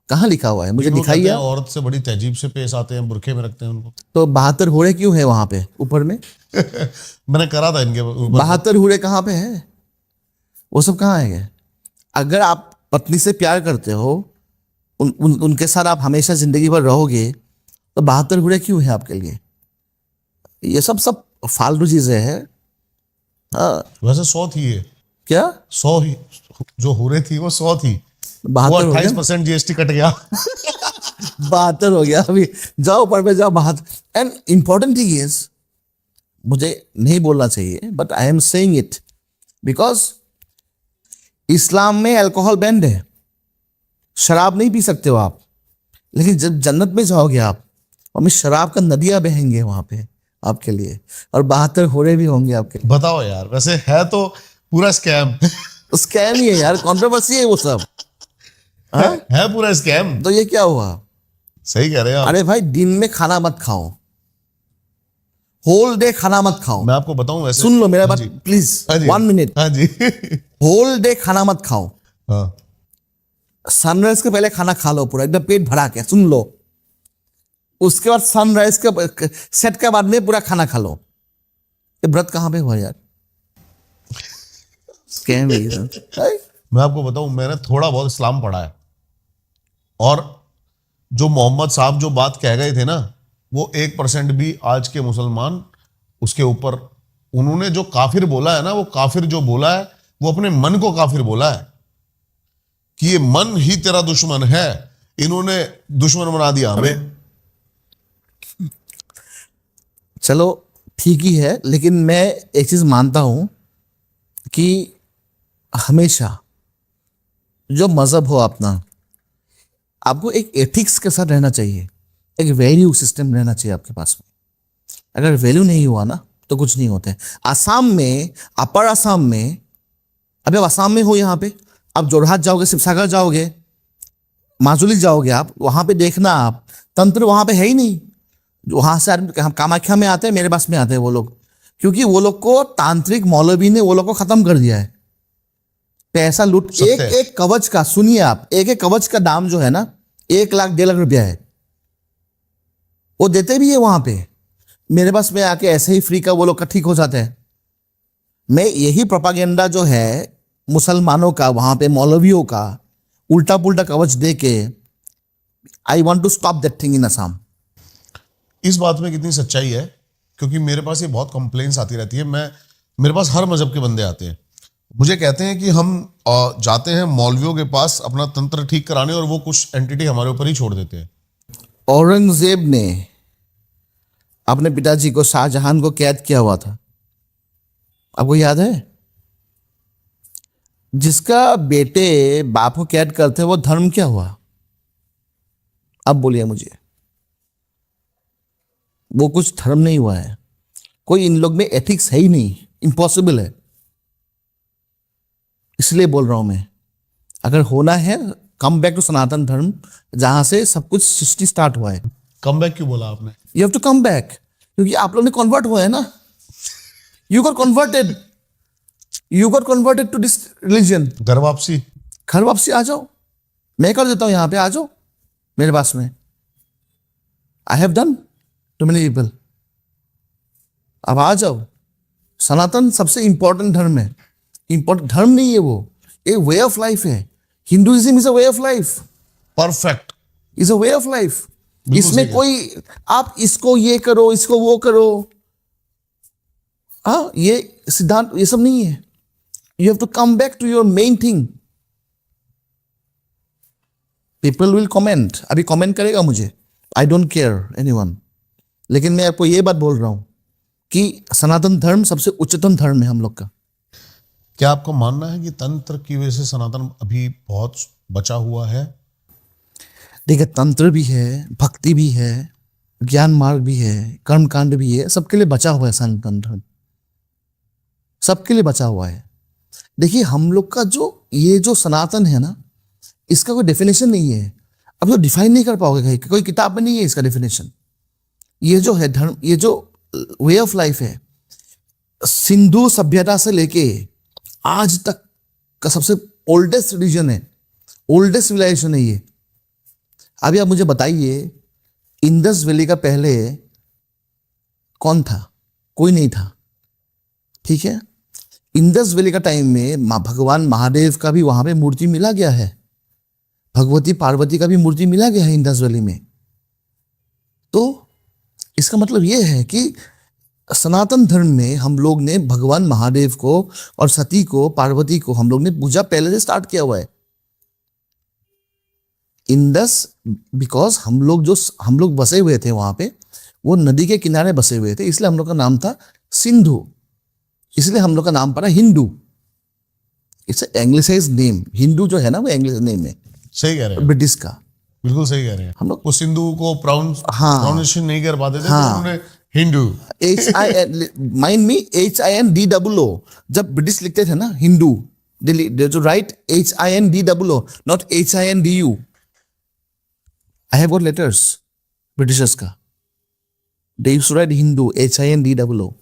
कहाँ लिखा हुआ है? मुझे दिखाइए। औरत से बड़ी तहजीब से पेश आते हैं, बुरखे में रखते हैं उनको। तो 72 हुरे क्यों है वहां पे ऊपर में? मैंने करा था इनके ऊपर। 72 हुरे कहाँ पे है? वो सब कहाँ है? अगर आप पत्नी से प्यार करते हो, उनके साथ आप हमेशा जिंदगी भर रहोगे, तो 72 हुरे क्यों है आपके लिए? ये सब फालतू चीजें हैं। हाँ, वैसे 100 थी ये। क्या 100 ही जो हो रही थी वो 100 थी। 72 हो गया? 28% जीएसटी कट गया। 72 हो गया। अभी जाओ ऊपर पे जाओ, 72। एंड इंपॉर्टेंट थिंग इज, मुझे नहीं बोलना चाहिए, but I am saying it because Islam में अल्कोहल बैंड है, शराब नहीं पी सकते हो आप। लेकिन जब जन्नत में जाओगे आप, वहां शराब का नदियां बहेंगे वहां पे आपके लिए, और 72 होरे भी होंगे आपके लिए। बताओ यार, वैसे है तो पूरा स्कैम। स्कैम ही है यार, कंट्रोवर्सी है वो सब। है पूरा स्कैम। तो ये क्या हुआ? सही कह रहे हैं आप। अरे भाई, दिन में खाना मत खाओ, होल डे खाना मत खाओ। मैं आपको बताऊं वैसे। सुन लो मेरा हाँ बात जी। प्लीज, हाँ जी। 1 मिनट। हाँ जी। होल डे खाना मत खाओ, हाँ। सनराइज के पहले खाना खा लो पूरा एकदम पेट भरा के, सुन लो। उसके बाद सनराइज के सेट के बाद में पूरा खाना खा लो। ये व्रत कहां पे हुआ यार? स्कैम है ये सब। मैं आपको बताऊं, मैंने थोड़ा बहुत इस्लाम पढ़ा है, और जो मोहम्मद साहब जो बात कह गए थे ना, वो 1% भी आज के मुसलमान उसके ऊपर, उन्होंने जो काफिर बोला है ना, वो काफिर जो बोला है वो अपने मन को काफिर बोला है कि ये मन ही तेरा दुश्मन है। इन्होंने दुश्मन बना दिया हमें। चलो ठीक ही है, लेकिन मैं एक चीज मानता हूं कि हमेशा जो मजहब हो अपना, आपको एक एथिक्स के साथ रहना चाहिए, एक वैल्यू सिस्टम रहना चाहिए आपके पास में। अगर वैल्यू नहीं हुआ ना, तो कुछ नहीं होता है। आसाम में, अपर आसाम में, अभी आप आसाम में हो, यहाँ पे आप जोरहाट जाओगे, शिवसागर जाओगे, माजुली जाओगे, आप वहां पे देखना, आप तंत्र वहां पे है ही नहीं। वहां से आदमी कामाख्या में आते हैं, मेरे पास में आते हैं वो लोग, क्योंकि वो लोग को तांत्रिक मौलवी ने वो लोग को खत्म कर दिया है। पैसा लूट, एक एक कवच का, सुनिए आप, एक एक कवच का दाम जो है ना, 1 लाख 1.5 लाख रुपया है। वो देते भी है वहां पे, मेरे पास में आके ऐसे ही फ्री का वो लोग का ठीक हो जाते हैं। मैं यही प्रोपागेंडा जो है मुसलमानों का, वहां पे मौलवियों का उल्टा पुल्टा कवच दे के, I want to stop that thing in Assam. इस बात में कितनी सच्चाई है? क्योंकि मेरे पास ये बहुत कंप्लेंट्स आती रहती है। मेरे पास हर मजहब के बंदे आते हैं, मुझे कहते हैं कि हम जाते हैं मौलवियों के पास अपना तंत्र ठीक कराने, और वो कुछ एंटिटी हमारे ऊपर ही छोड़ देते हैं। औरंगजेब ने अपने पिताजी को, शाहजहां को कैद किया हुआ था, आपको याद है? जिसका बेटे बाप को कैद करते, वो धर्म क्या हुआ? अब बोलिए मुझे, वो कुछ धर्म नहीं हुआ है। कोई इन लोग में एथिक्स है ही नहीं, इम्पॉसिबल है। इसलिए बोल रहा हूं मैं, अगर होना है, कम बैक टू सनातन धर्म, जहां से सब कुछ सृष्टि स्टार्ट हुआ है। कम बैक क्यों बोला आपने? You have to come back, क्योंकि आप लोग ने कन्वर्ट हुआ है ना। You got converted. You got converted to this religion. घर वापसी। घर वापसी आ जाओ, मैं कर देता हूं, यहां पे आ जाओ मेरे पास में। I have done to many people. अब आ जाओ। सनातन सबसे इंपॉर्टेंट धर्म है। इंपॉर्टेंट धर्म नहीं है वो, एक वे ऑफ लाइफ है। Hinduism is a way of life, perfect. Is a way of life. बिल्कुल इसमें सही कोई आप इसको ये करो, इसको वो करो, हाँ, ये सिद्धांत, ये सब नहीं है। You have to come back to your main thing. People will comment, अभी कमेंट करेगा मुझे, आई डोंट केयर एनीवन, लेकिन मैं आपको ये बात बोल रहा हूं कि सनातन धर्म सबसे उच्चतम धर्म है हम लोग का। क्या आपका मानना है कि तंत्र की वजह से सनातन अभी बहुत बचा हुआ है? देखिए, तंत्र भी है, भक्ति भी है, ज्ञान मार्ग भी है, कर्म कांड भी है, सबके लिए बचा हुआ है सनातन धर्म, सबके लिए बचा हुआ है। देखिए, हम लोग का जो ये जो सनातन है ना, इसका कोई डेफिनेशन नहीं है। अब तो डिफाइन नहीं कर पाओगे कहीं, कोई किताब में नहीं है इसका डेफिनेशन। ये जो है धर्म, ये जो वे ऑफ लाइफ है, सिंधु सभ्यता से लेके आज तक का सबसे ओल्डेस्ट रिलीजन है, ओल्डेस्ट सिविलाइजेशन है ये। अभी आप मुझे बताइए, इंडस वैली का पहले कौन था? कोई नहीं था, ठीक है। इंडस वैली का टाइम में भगवान महादेव का भी वहां पे मूर्ति मिला गया है, भगवती पार्वती का भी मूर्ति मिला गया है इंडस वैली में। तो इसका मतलब यह है कि सनातन धर्म में हम लोग ने भगवान महादेव को और सती को, पार्वती को हम लोग ने पूजा पहले से स्टार्ट किया हुआ है। इंडस, बिकॉज हम लोग बसे हुए थे वहां पे, वो नदी के किनारे बसे हुए थे, इसलिए हम लोग का नाम था सिंधु, इसलिए हम लोग का नाम पड़ा Hindu. It's anglicised name. Hindu जो है ना, वो इंग्लिश नेम है, सही कह रहे हैं, ब्रिटिश का। बिल्कुल सही कह रहे हैं। हम लोग वो सिंधु को प्रोनाउंसिएशन नहीं कर पाते थे, हाँ। तो उन्होंने हिंदू। माइंड मी HINDOO, जब ब्रिटिश लिखते थे ना Hindu, they to write HINDOO, not HINDU। I have got letters britishers का, they used to write Hindu HINDOO।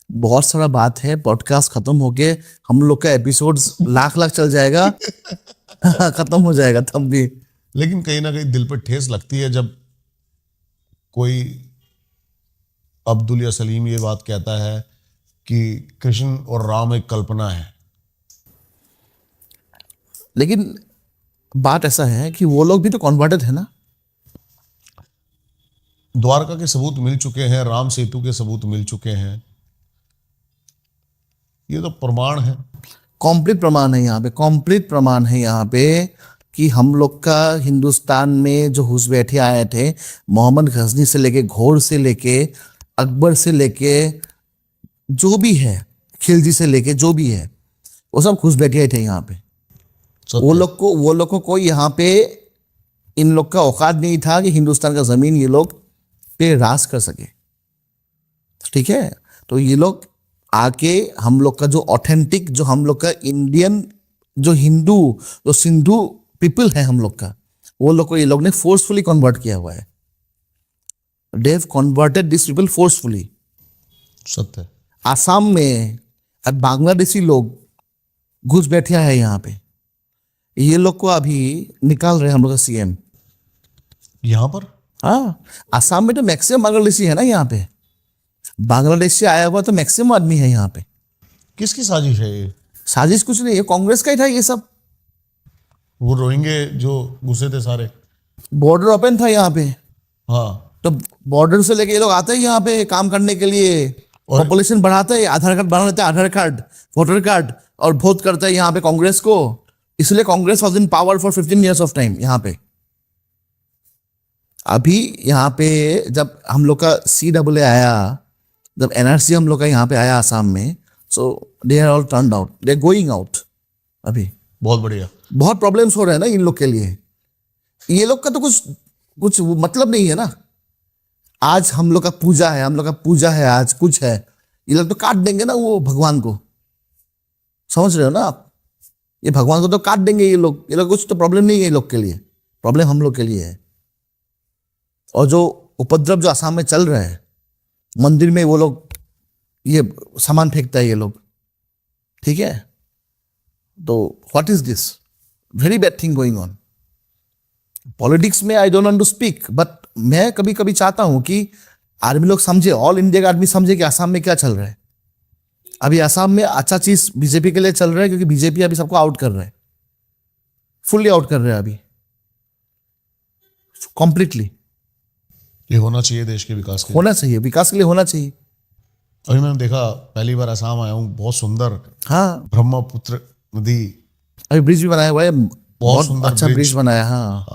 बहुत सारा बात है, पॉडकास्ट खत्म हो गए, हम लोग का एपिसोड लाख चल जाएगा खत्म हो जाएगा तब भी। लेकिन कहीं ना कहीं दिल पर ठेस लगती है जब कोई अब्दुल या सलीम ये बात कहता है कि कृष्ण और राम एक कल्पना है। लेकिन बात ऐसा है कि वो लोग भी तो कन्वर्टेड है ना। द्वारका के सबूत मिल चुके हैं, राम सेतु के सबूत मिल चुके हैं, ये तो प्रमाण है, कॉम्प्लीट प्रमाण है यहाँ पे, कॉम्प्लीट प्रमाण है यहाँ पे कि हम लोग का हिंदुस्तान में जो घुसपैठे आए थे, मोहम्मद गजनी से लेके, घोर से लेके, अकबर से लेके, जो भी है, खिलजी से लेके जो भी है, वो सब घुसपैठे थे यहाँ पे। वो लोग को कोई यहाँ पे, इन लोग का औकात नहीं था कि हिंदुस्तान का जमीन ये लोग पे राज कर सके, ठीक है। तो ये लोग आके हम लोग का जो ऑथेंटिक, जो हम लोग का इंडियन, जो हिंदू, जो सिंधु पीपल है हम लोग का, वो लोग को ये लोग ने फोर्सफुली कन्वर्ट किया हुआ है। They have converted this people forcefully. सत्य। आसाम में अब बांग्लादेशी लोग घुस बैठे हैं यहाँ पे, ये लोग को अभी निकाल रहे हैं हम लोग का CM। यहां पर हाँ, आसाम में तो मैक्सिमम बांग्लादेशी है ना यहाँ पे, बांग्लादेश से आया हुआ तो मैक्सिमम आदमी है यहाँ पे। किसकी साजिश है ये? साजिश कुछ नहीं है, कांग्रेस का ही था ये सब। वो रोहिंगे जो घुसे थे सारे। बॉर्डर ओपन था यहाँ पे, हाँ, तो बॉर्डर से लेके ये लोग आते हैं यहाँ पे काम करने के लिए, पॉपुलेशन बढ़ाते हैं, आधार कार्ड बना लेते हैं, आधार कार्ड, वोटर कार्ड, और वोट करते हैं यहाँ पे कांग्रेस को। इसलिए Congress was in power for 15 years of time यहाँ पे। अभी यहाँ पे जब हम लोग का CAA आया, जब NRC हम लोग का यहाँ पे आया आसाम में, so they are all turned out, they are going out. अभी बहुत बढ़िया। बहुत प्रॉब्लम्स हो रहे हैं ना इन लोग के लिए। ये लोग का तो कुछ मतलब नहीं है ना। आज हम लोग का पूजा है, हम लोग का पूजा है, आज कुछ है, ये लोग तो काट देंगे ना वो भगवान को, समझ रहे हो ना आप? ये भगवान को तो काट देंगे ये लोग कुछ तो प्रॉब्लम नहीं है ये लोग के लिए, प्रॉब्लम हम लोग के लिए है। और जो उपद्रव जो आसाम में चल रहा है, मंदिर में वो लोग ये सामान फेंकता है ये लोग, ठीक है। तो what is this, very bad thing going on politics में। I don't want to speak, but मैं कभी कभी चाहता हूं कि आर्मी लोग समझे, ऑल इंडिया का आदमी समझे कि असम में क्या चल रहा है। अभी असम में अच्छा चीज बीजेपी के लिए चल रहा है, क्योंकि बीजेपी अभी सबको आउट कर रहा है, फुल्ली आउट कर रहा है अभी, कंप्लीटली। ये होना चाहिए देश के विकास के लिए। होना चाहिए, विकास के लिए होना चाहिए। अभी मैंने देखा, पहली बार असम आया हूँ, बहुत सुंदर हाँ, ब्रह्मपुत्र नदी, अभी ब्रिज भी बनाया हुआ है, बहुत सुंदर अच्छा ब्रिज। ब्रिज बनाया। हाँ,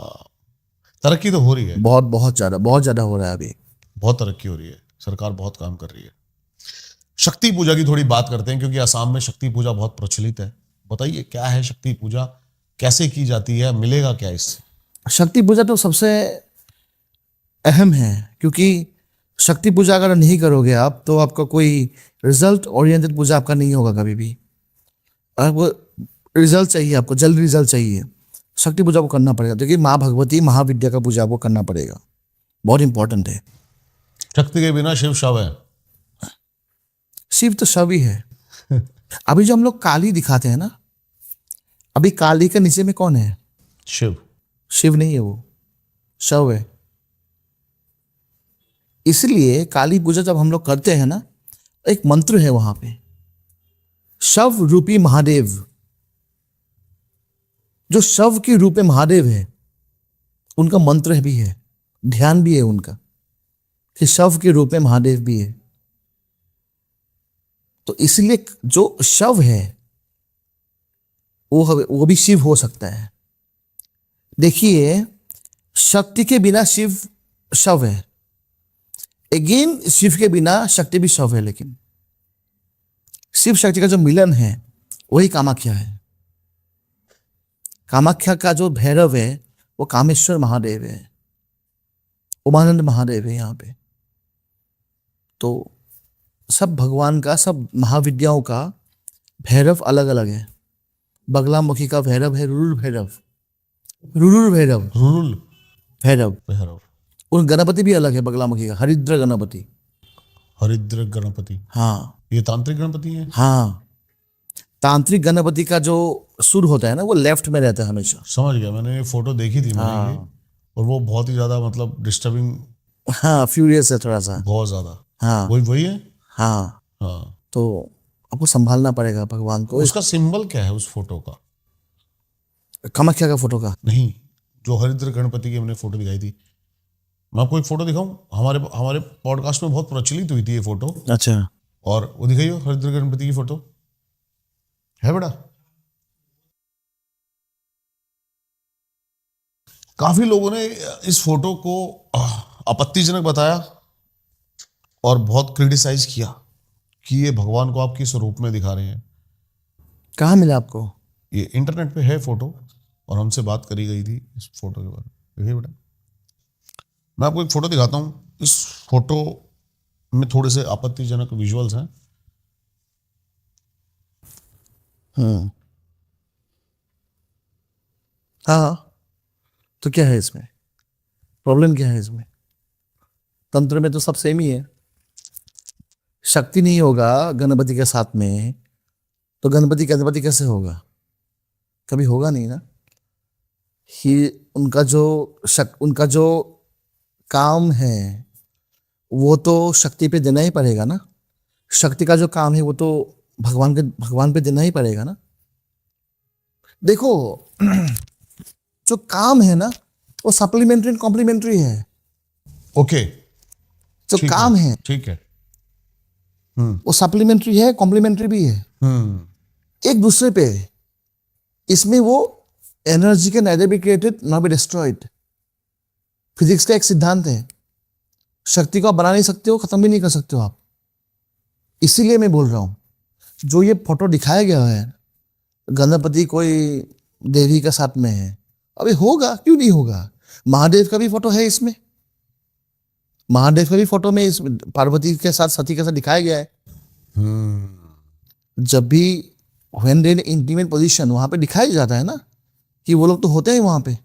तरक्की तो हो रही है, बहुत ज्यादा हो रहा है अभी। बहुत तरक्की हो रही है, सरकार बहुत काम कर रही है। शक्ति पूजा की थोड़ी बात करते हैं, क्योंकि असम में शक्ति पूजा बहुत प्रचलित है। बताइए क्या है शक्ति पूजा, कैसे की जाती है, मिलेगा क्या इससे? शक्ति पूजा तो सबसे अहम है, क्योंकि शक्ति पूजा अगर नहीं करोगे आप, तो आपका कोई रिजल्ट ओरिएंटेड पूजा आपका नहीं होगा कभी भी। आपको रिजल्ट चाहिए, आपको जल्द रिजल्ट चाहिए, शक्ति पूजा को करना पड़ेगा, क्योंकि माँ भगवती महाविद्या का पूजा आपको करना पड़ेगा, बहुत इंपॉर्टेंट है। शक्ति के बिना शिव शव है। शिव तो शव ही है। अभी जो हम लोग काली दिखाते हैं ना, अभी काली के नीचे में कौन है? शिव। शिव नहीं है, वो शव है। इसलिए काली पूजा जब हम लोग करते हैं ना, एक मंत्र है वहां पे, शव रूपी महादेव। जो शव के रूप में महादेव है, उनका मंत्र भी है, ध्यान भी है उनका, कि शव के रूप में महादेव भी है। तो इसलिए जो शव है वो भी शिव हो सकता है। देखिए, शक्ति के बिना शिव शव है, अगेन शिव के बिना शक्ति भी शव है। लेकिन शिव शक्ति का जो मिलन है वही कामाख्या है। कामाख्या का जो भैरव है वो कामेश्वर महादेव है, उमानंद महादेव है यहाँ पे। तो सब भगवान का, सब महाविद्याओं का भैरव अलग अलग है। बगलामुखी का भैरव है रुरुल भैरव, रुरुल भैरव, रुरुल भैरव। भैरव। उन गणपति भी अलग है बगलामुखी का, हरिद्र गणपति। हरिद्र गणपति, हाँ ये तांत्रिक गणपति है। हाँ, तांत्रिक गणपति का जो सुर होता है ना, वो लेफ्ट में रहता है हमेशा। समझ गया, मैंने ये फोटो देखी थी मैंने ये, और वो बहुत ही ज्यादा मतलब डिस्टर्बिंग, हाँ, फ्यूरियस है थोड़ा सा। बहुत ज्यादा। हाँ वही है। हाँ, हाँ, तो आपको संभालना पड़ेगा भगवान को। उसका सिंबल क्या है उस फोटो का? कामाख्या का फोटो का नहीं, जो हरिद्र गणपति की हमने फोटो दिखाई थी, मैं आपको एक फोटो दिखाऊं? हमारे पॉडकास्ट में बहुत प्रचलित हुई थी ये फोटो। अच्छा, और वो दिखाइए हरिद्र गणपति की फोटो है बेटा। काफी लोगों ने इस फोटो को आपत्तिजनक बताया और बहुत क्रिटिसाइज किया कि ये भगवान को आप किस रूप में दिखा रहे हैं। कहाँ मिला आपको? ये इंटरनेट पे है फोटो, और हमसे बात करी गई थी इस फोटो के बारे में। देखिए बेटा, मैं आपको एक फोटो दिखाता हूं। इस फोटो में थोड़े से आपत्तिजनक विजुअल्स हैं। हाँ, तो क्या है इसमें प्रॉब्लम? क्या है इसमें? तंत्र में तो सब सेम ही है। शक्ति नहीं होगा गणपति के साथ में, तो गणपति कैसे होगा? कभी होगा नहीं ना। ही उनका जो काम है वो तो शक्ति पे देना ही पड़ेगा ना। शक्ति का जो काम है वो तो भगवान पे देना ही पड़ेगा ना। देखो, जो काम है ना वो सप्लीमेंट्री एंड कॉम्प्लीमेंट्री है। ओके, जो ठीक काम है ठीक है। वो सप्लीमेंट्री है, कॉम्प्लीमेंट्री भी है, एक दूसरे पे। इसमें वो energy can nether be created not be destroyed. Physics का एक सिद्धांत है, शक्ति को आप बना नहीं सकते हो, खत्म भी नहीं कर सकते हो आप। इसीलिए मैं बोल रहा हूं, जो ये फोटो दिखाया गया है गणपति कोई देवी के साथ में है, अबे होगा, क्यों नहीं होगा? महादेव का भी फोटो है इसमें, महादेव का भी फोटो में इस पार्वती के साथ, सती के साथ दिखाया गया है। जब भी when they in intimate position, वहां पे दिखाया जाता है ना कि वो लोग तो होते हैं वहां पे।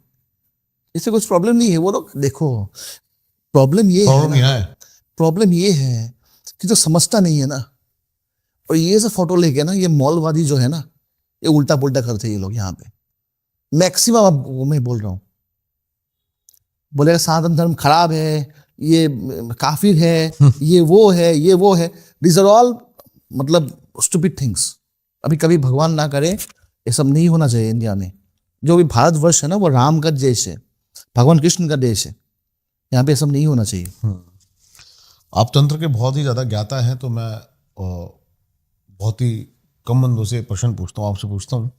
इससे कुछ प्रॉब्लम नहीं है। वो लोग, देखो, प्रॉब्लम ये है कि जो समझता नहीं है ना, और ये सब फोटो लेके ना, ये मौलवादी जो है ना, ये उल्टा पुल्टा करते हैं ये लोग यहाँ पे मैक्सिमम। अब वो मैं बोल रहा हूँ, बोलेगा सनातन धर्म खराब है, ये काफिर है, ये वो है, ये वो है। दिस आर ऑल मतलब स्टूपिड थिंग्स। अभी कभी भगवान ना करे ये सब नहीं होना चाहिए इंडिया में। जो भी भारतवर्ष है ना, वो राम का देश है, भगवान कृष्ण का देश है, यहाँ पे ये सब नहीं होना चाहिए। आप तंत्र के बहुत ही ज्यादा ज्ञाता हैं, तो मैं बहुत ही कम बंदों से प्रश्न पूछता हूँ, आपसे पूछता हूँ,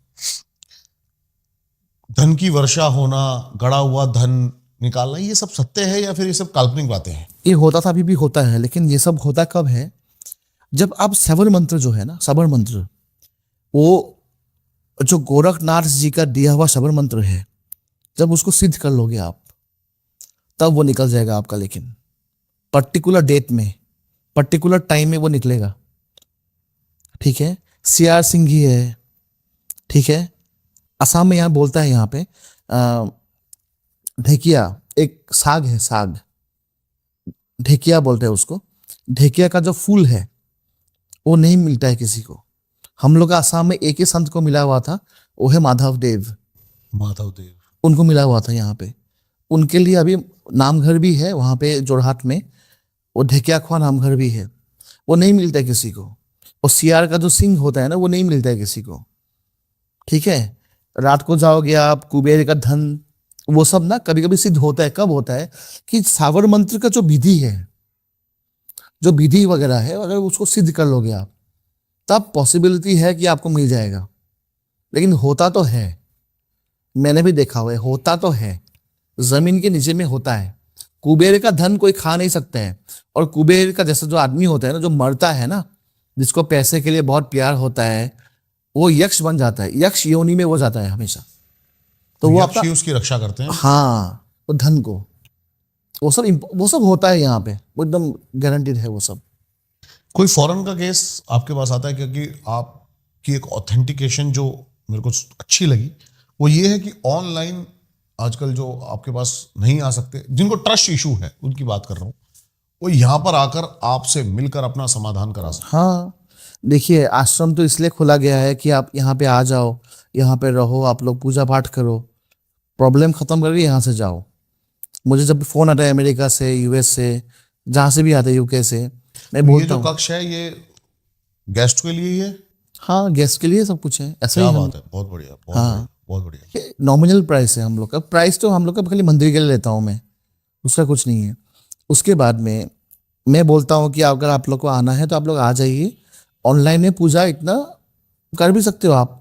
धन की वर्षा होना, गड़ा हुआ धन निकालना, ये सब सत्य है या फिर ये सब काल्पनिक बातें हैं? ये होता था, अभी भी होता है, लेकिन ये सब होता कब है, जब आप सबर मंत्र जो है ना, सबर मंत्र, वो जो गोरखनाथ जी का दिया हुआ सबर मंत्र है, जब उसको सिद्ध कर लोगे आप, तब वो निकल जाएगा आपका। लेकिन पर्टिकुलर डेट में, पर्टिकुलर टाइम में वो निकलेगा, ठीक है। CR सिंह ही है, ठीक है। असम में यहाँ बोलता है, यहाँ पे ढेकिया, एक साग है, साग ढेकिया बोलते हैं उसको। ढेकिया का जो फूल है वो नहीं मिलता है किसी को। हम लोग का असम में एक ही संत को मिला हुआ था, वो है माधव देव। उनको मिला हुआ था यहाँ पे। उनके लिए अभी नामघर भी है वहाँ पे जोरहाट में, वो ढेकिया खुआ नामघर भी है। वो नहीं मिलता है किसी को। और CR का जो सिंह होता है ना, वो नहीं मिलता है किसी को, ठीक है। रात को जाओगे आप, कुबेर का धन, वो सब ना कभी कभी सिद्ध होता है। कब होता है कि सावर मंत्र का जो विधि है, जो विधि वगैरह है, अगर उसको सिद्ध कर लोगे आप, तब पॉसिबिलिटी है कि आपको मिल जाएगा। लेकिन होता तो है, मैंने भी देखा हुआ है, होता तो है, जमीन के नीचे में होता है। कुबेर का धन कोई खा नहीं सकता है। और कुबेर का जैसा जो आदमी होता है ना, जो मरता है ना, जिसको पैसे के लिए बहुत प्यार होता है, वो यक्ष बन जाता है, यक्ष योनि में वो जाता है हमेशा। तो वो यक्ष अपना, ही उसकी रक्षा करते हैं। हाँ, वो धन को, वो सब होता है यहाँ पे, वो एकदम गारंटीड है वो सब। कोई फॉरेन का केस आपके पास आता है? क्योंकि आपकी एक ऑथेंटिकेशन जो मेरे को अच्छी लगी, वो ये है कि ऑनलाइन आजकल जो आपके पास नहीं आ सकते, जिनको ट्रस्ट इशू है, उनकी बात कर रहा हूँ, वो यहाँ पर आकर आपसे मिलकर अपना समाधान करा सकते। हाँ, देखिए, आश्रम तो इसलिए खोला गया है कि आप यहाँ पे आ जाओ, यहाँ पे रहो, आप लोग पूजा पाठ करो, प्रॉब्लम खत्म करके यहाँ से जाओ। मुझे जब फोन आता है अमेरिका से, US से, जहाँ से भी आता है, UK से, मैं ये बोलता जो हूँ, कक्ष है, ये गेस्ट के लिए ही है? हाँ, गेस्ट के लिए सब कुछ है, ऐसा क्या ही। बात है, बहुत बढ़िया, बहुत बढ़िया, बहुत बढ़िया। नॉमिनल प्राइस है हम लोग का। प्राइस तो हम लोग का खाली मंदिर के लिए लेता हूँ मैं, उसका कुछ नहीं है। उसके बाद में मैं बोलता हूँ कि अगर आप लोग को आना है तो आप लोग आ जाइए। ऑनलाइन में पूजा इतना कर भी सकते हो आप,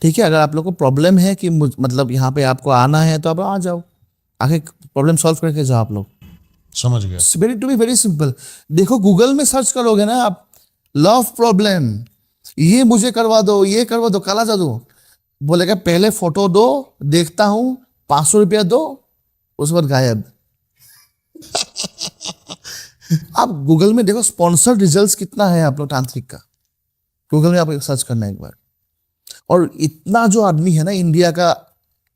ठीक है। अगर आप लोग को प्रॉब्लम है कि मतलब यहाँ पे आपको आना है, तो आप आ जाओ, आके प्रॉब्लम सॉल्व करके जाओ आप लोग। समझ गया। Very to be very simple. देखो, गूगल में सर्च करोगे ना आप, लव प्रॉब्लम, ये मुझे करवा दो, ये करवा दो, काला जादू, बोलेगा पहले फोटो दो, देखता हूं, 500 रुपया दो, उस वक्त गायब। आप गूगल में देखो स्पॉन्सर्ड रिजल्ट्स कितना है आप लोग तांत्रिक का, गूगल में आप सर्च करना एक बार। और इतना जो आदमी है ना इंडिया का,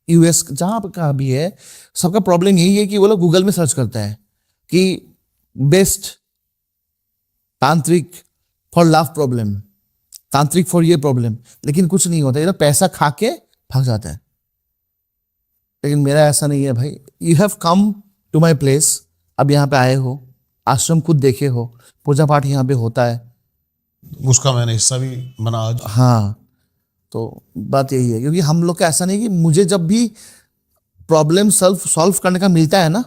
US जहां का भी है, सबका प्रॉब्लम यही है कि वो लोग गूगल में सर्च करता है कि बेस्ट तांत्रिक फॉर लव प्रॉब्लम, तांत्रिक फॉर ये प्रॉब्लम, लेकिन कुछ नहीं होता। ये लोग पैसा खा के भाग जाता है। लेकिन मेरा ऐसा नहीं है भाई। You have come to my place, अब यहाँ पे आए हो, आश्रम खुद देखे हो, पूजा पाठ यहाँ पे होता है, उसका मैंने हिस्सा भी बना आज। हाँ। तो बात यही है, क्योंकि हम लोग का ऐसा नहीं कि मुझे जब भी प्रॉब्लम सॉल्व करने का मिलता है ना,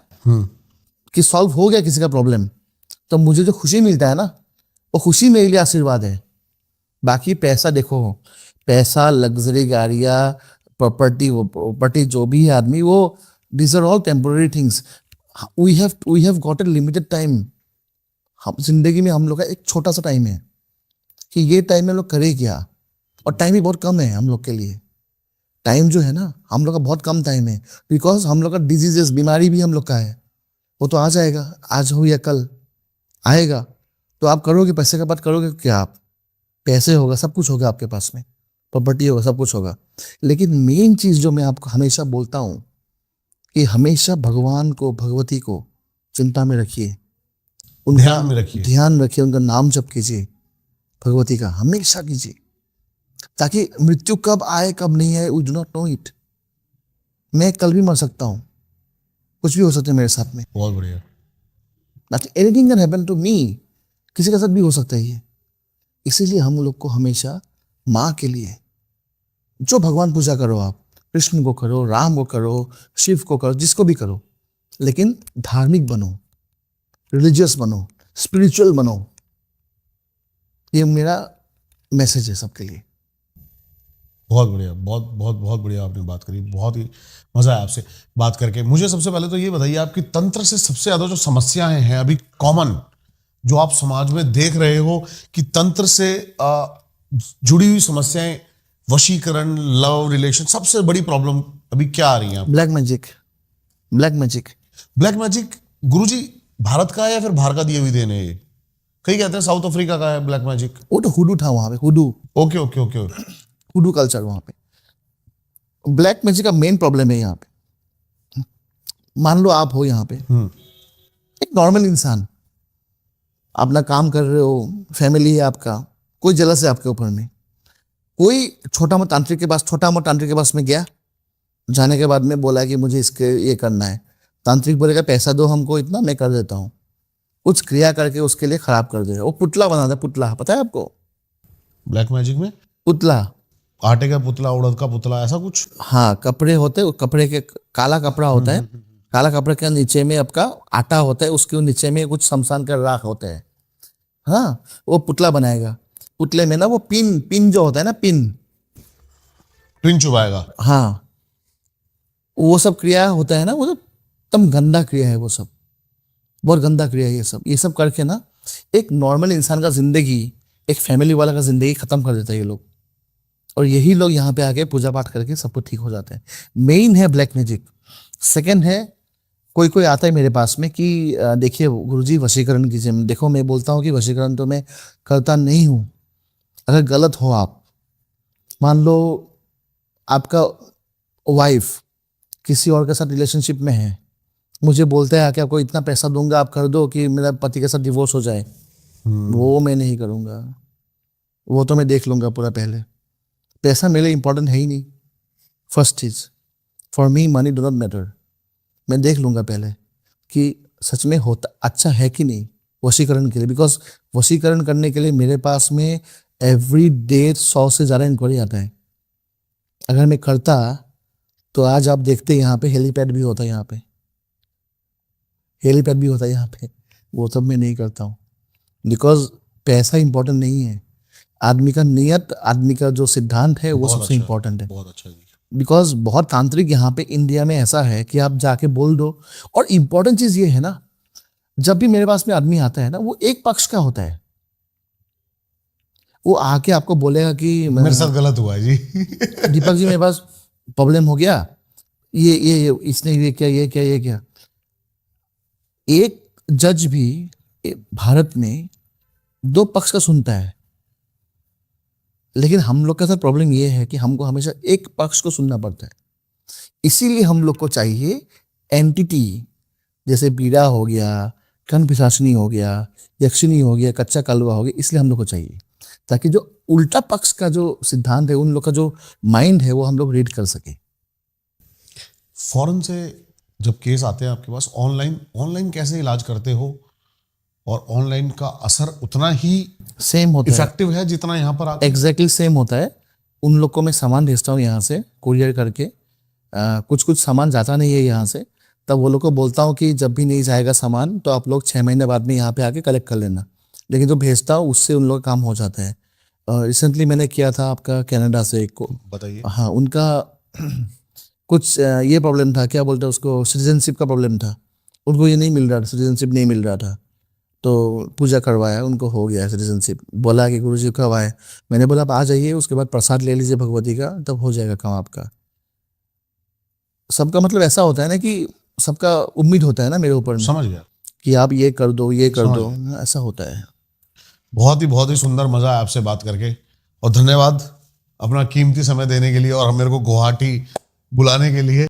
कि सॉल्व हो गया किसी का प्रॉब्लम, तो मुझे जो खुशी मिलता है ना, वो खुशी मेरे लिए आशीर्वाद है। बाकी पैसा देखो, पैसा, लग्जरी गाड़ियाँ, प्रॉपर्टी जो भी है आदमी, वो this are all temporary things. We have got a limited time. हम जिंदगी में हम लोग का एक छोटा सा टाइम है कि ये टाइम में लोग करें क्या, और टाइम भी बहुत कम है हम लोग के लिए। टाइम जो है ना, हम लोग का बहुत कम टाइम है, बिकॉज हम लोग का डिजीजेस, बीमारी भी हम लोग का है, वो तो आ जाएगा, आज हो या कल आएगा। तो आप करोगे, पैसे का बात करोगे क्या? आप पैसे होगा, सब कुछ होगा आपके पास में, प्रॉपर्टी होगा, सब कुछ होगा। लेकिन मेन चीज जो मैं आपको हमेशा बोलता हूं कि हमेशा भगवान को, भगवती को चिंता में रखिए, ध्यान में रखिए, ध्यान रखिए, उनका नाम जप कीजिए, भगवती का हमेशा कीजिए, ताकि मृत्यु कब आए कब नहीं आए we do not know it. मैं कल भी मर सकता हूँ, कुछ भी हो सकता है मेरे साथ में। बहुत बढ़िया। Anything can happen to me, किसी के साथ भी हो सकता है ये। इसीलिए हम लोग को हमेशा माँ के लिए जो भगवान पूजा करो, आप कृष्ण को करो, राम को करो, शिव को करो, जिसको भी करो, लेकिन धार्मिक बनो, रिलीजियस बनो, स्पिरिचुअल बनो। ये मेरा मैसेज है सबके लिए। बहुत बढ़िया, बहुत बहुत बहुत बढ़िया आपने बात करी, बहुत ही मजा आया आपसे बात करके। मुझे सबसे पहले तो ये बताइए, आपकी तंत्र से सबसे ज्यादा जो समस्याएं हैं अभी कॉमन, जो आप समाज में देख रहे हो कि तंत्र से जुड़ी हुई समस्याएं, वशीकरण, लव, रिलेशन, सबसे बड़ी प्रॉब्लम अभी क्या आ रही है? Black magic, black magic. Black magic guruji Bharat का है या फिर बाहर का दिए हुई देन है? ये कई कहते हैं साउथ अफ्रीका का है ब्लैक मैजिक। वो तो हुडू था वहां पे, हुडू, ओके ओके ओके। हुडू कल्चर वहां पे। ब्लैक मैजिक का मेन प्रॉब्लम है यहाँ पे। मान लो आप हो यहाँ पे एक नॉर्मल इंसान, अपना काम कर रहे हो, फैमिली है आपका, कोई जलस है आपके ऊपर में, कोई छोटा मोटा तांत्रिक के पास में गया, जाने के बाद में बोला कि मुझे इसके ये करना है। तांत्रिक बोलेगा पैसा दो हमको इतना, मैं कर देता हूँ। कुछ क्रिया करके उसके लिए खराब कर दे। वो पुतला बनाता है, पुतला, पता है आपको? ब्लैक मैजिक में पुतला, आटे का पुतला, उड़द का पुतला, ऐसा कुछ? हाँ, कपड़े होते हैं, कपड़े के काला कपड़ा होता है, काला कपड़े के नीचे में आपका आटा होता है, उसके नीचे में कुछ शमशान का राख होता है। हाँ, वो पुतला बनाएगा। पुतले में ना वो पिन जो होता है ना, पिन चुभाएगा। हाँ, वो सब क्रिया होता है ना, वो एकदम गंदा क्रिया है, वो सब बहुत गंदा क्रिया है। ये सब करके ना एक नॉर्मल इंसान का जिंदगी, एक फैमिली वाला का जिंदगी खत्म कर देता है ये लोग। और यही लोग यहाँ पे आके पूजा पाठ करके सब कुछ ठीक हो जाते हैं। मेन है ब्लैक मैजिक। सेकंड है, कोई आता है मेरे पास में कि देखिए गुरुजी वशीकरण कीजिए। देखो, मैं बोलता हूँ कि वशीकरण तो मैं करता नहीं हूँ। अगर गलत हो आप, मान लो आपका वाइफ किसी और के साथ रिलेशनशिप में है, मुझे बोलता है आके आपको इतना पैसा दूंगा, आप कर दो कि मेरा पति के साथ डिवोर्स हो जाए। वो मैं नहीं करूँगा, वो तो मैं देख लूँगा पूरा। पहले पैसा मेरे लिए इंपॉर्टेंट है ही नहीं। फर्स्ट चीज, for me money do not matter. मैं देख लूँगा पहले कि सच में होता अच्छा है कि नहीं वशीकरण के लिए। बिकॉज वशीकरण करने के लिए मेरे पास में एवरी डे 100 से ज़्यादा इंक्वायरी आता है। अगर मैं करता तो आज आप देखते यहाँ पे हेलीपैड भी होता है, यहाँ पे हेलीपैड भी होता है यहाँ पे। वो सब मैं नहीं करता हूँ, बिकॉज पैसा इंपॉर्टेंट नहीं है। आदमी का नियत, आदमी का जो सिद्धांत है वो सबसे इंपॉर्टेंट है। बहुत अच्छा जी। बिकॉज बहुत तांत्रिक यहाँ पे इंडिया में ऐसा है कि आप जाके बोल दो। और इम्पोर्टेंट चीज ये है ना, जब भी मेरे पास में आदमी आता है ना, वो एक पक्ष का होता है। वो आके आपको बोलेगा कि मेरे साथ गलत हुआ है जी। दीपक जी मेरे पास प्रॉब्लम हो गया, ये इसने ये क्या। एक जज भी भारत में 2 पक्ष का सुनता है, लेकिन हम लोग का साथ प्रॉब्लम ये है कि हमको हमेशा एक पक्ष को सुनना पड़ता है। इसीलिए हम लोग को चाहिए एंटिटी, जैसे बीड़ा हो गया, कन पिशाचनी हो गया, यक्षिणी हो गया, कच्चा कलवा हो गया। इसलिए हम लोग को चाहिए ताकि जो उल्टा पक्ष का जो सिद्धांत है, उन लोग का जो माइंड है, वो हम लोग रीड कर सके। फॉरेन से जब केस आते हैं आपके पास, ऑनलाइन कैसे इलाज करते हो? और ऑनलाइन का असर उतना ही सेम होता है, इफेक्टिव है जितना यहाँ पर आता है? एग्जैक्टली सेम होता है। उन लोग को मैं सामान भेजता हूँ यहाँ से कुरियर करके। कुछ सामान जाता नहीं है यहाँ से, तब वो लोग को बोलता हूँ कि जब भी नहीं जाएगा सामान तो आप लोग 6 महीने बाद में यहाँ पे आके कलेक्ट कर लेना। लेकिन जो भेजता हूँ उससे उन लोग का काम हो जाता है। रिसेंटली मैंने किया था आपका कनाडा से एक को। बताइए। हाँ, उनका कुछ ये प्रॉब्लम था, क्या बोलते हैं उसको, सिटीजनशिप का प्रॉब्लम था। उनको ये नहीं मिल रहा था, सिटीजनशिप नहीं मिल रहा था। तो पूजा करवाया, उनको हो गया सिटीजनशिप। बोला कि गुरुजी कब आए? मैंने बोला आप आ जाइए, उसके बाद प्रसाद ले लीजिए भगवती का, तब हो जाएगा काम आपका। सबका मतलब ऐसा होता है ना कि सबका उम्मीद होता है ना मेरे ऊपर में, समझ गया, कि आप ये कर दो, ये कर दो, ऐसा होता है। बहुत ही सुंदर मजा है आपसे बात करके। और धन्यवाद अपना कीमती समय देने के लिए और मेरे को गुवाहाटी बुलाने के लिए।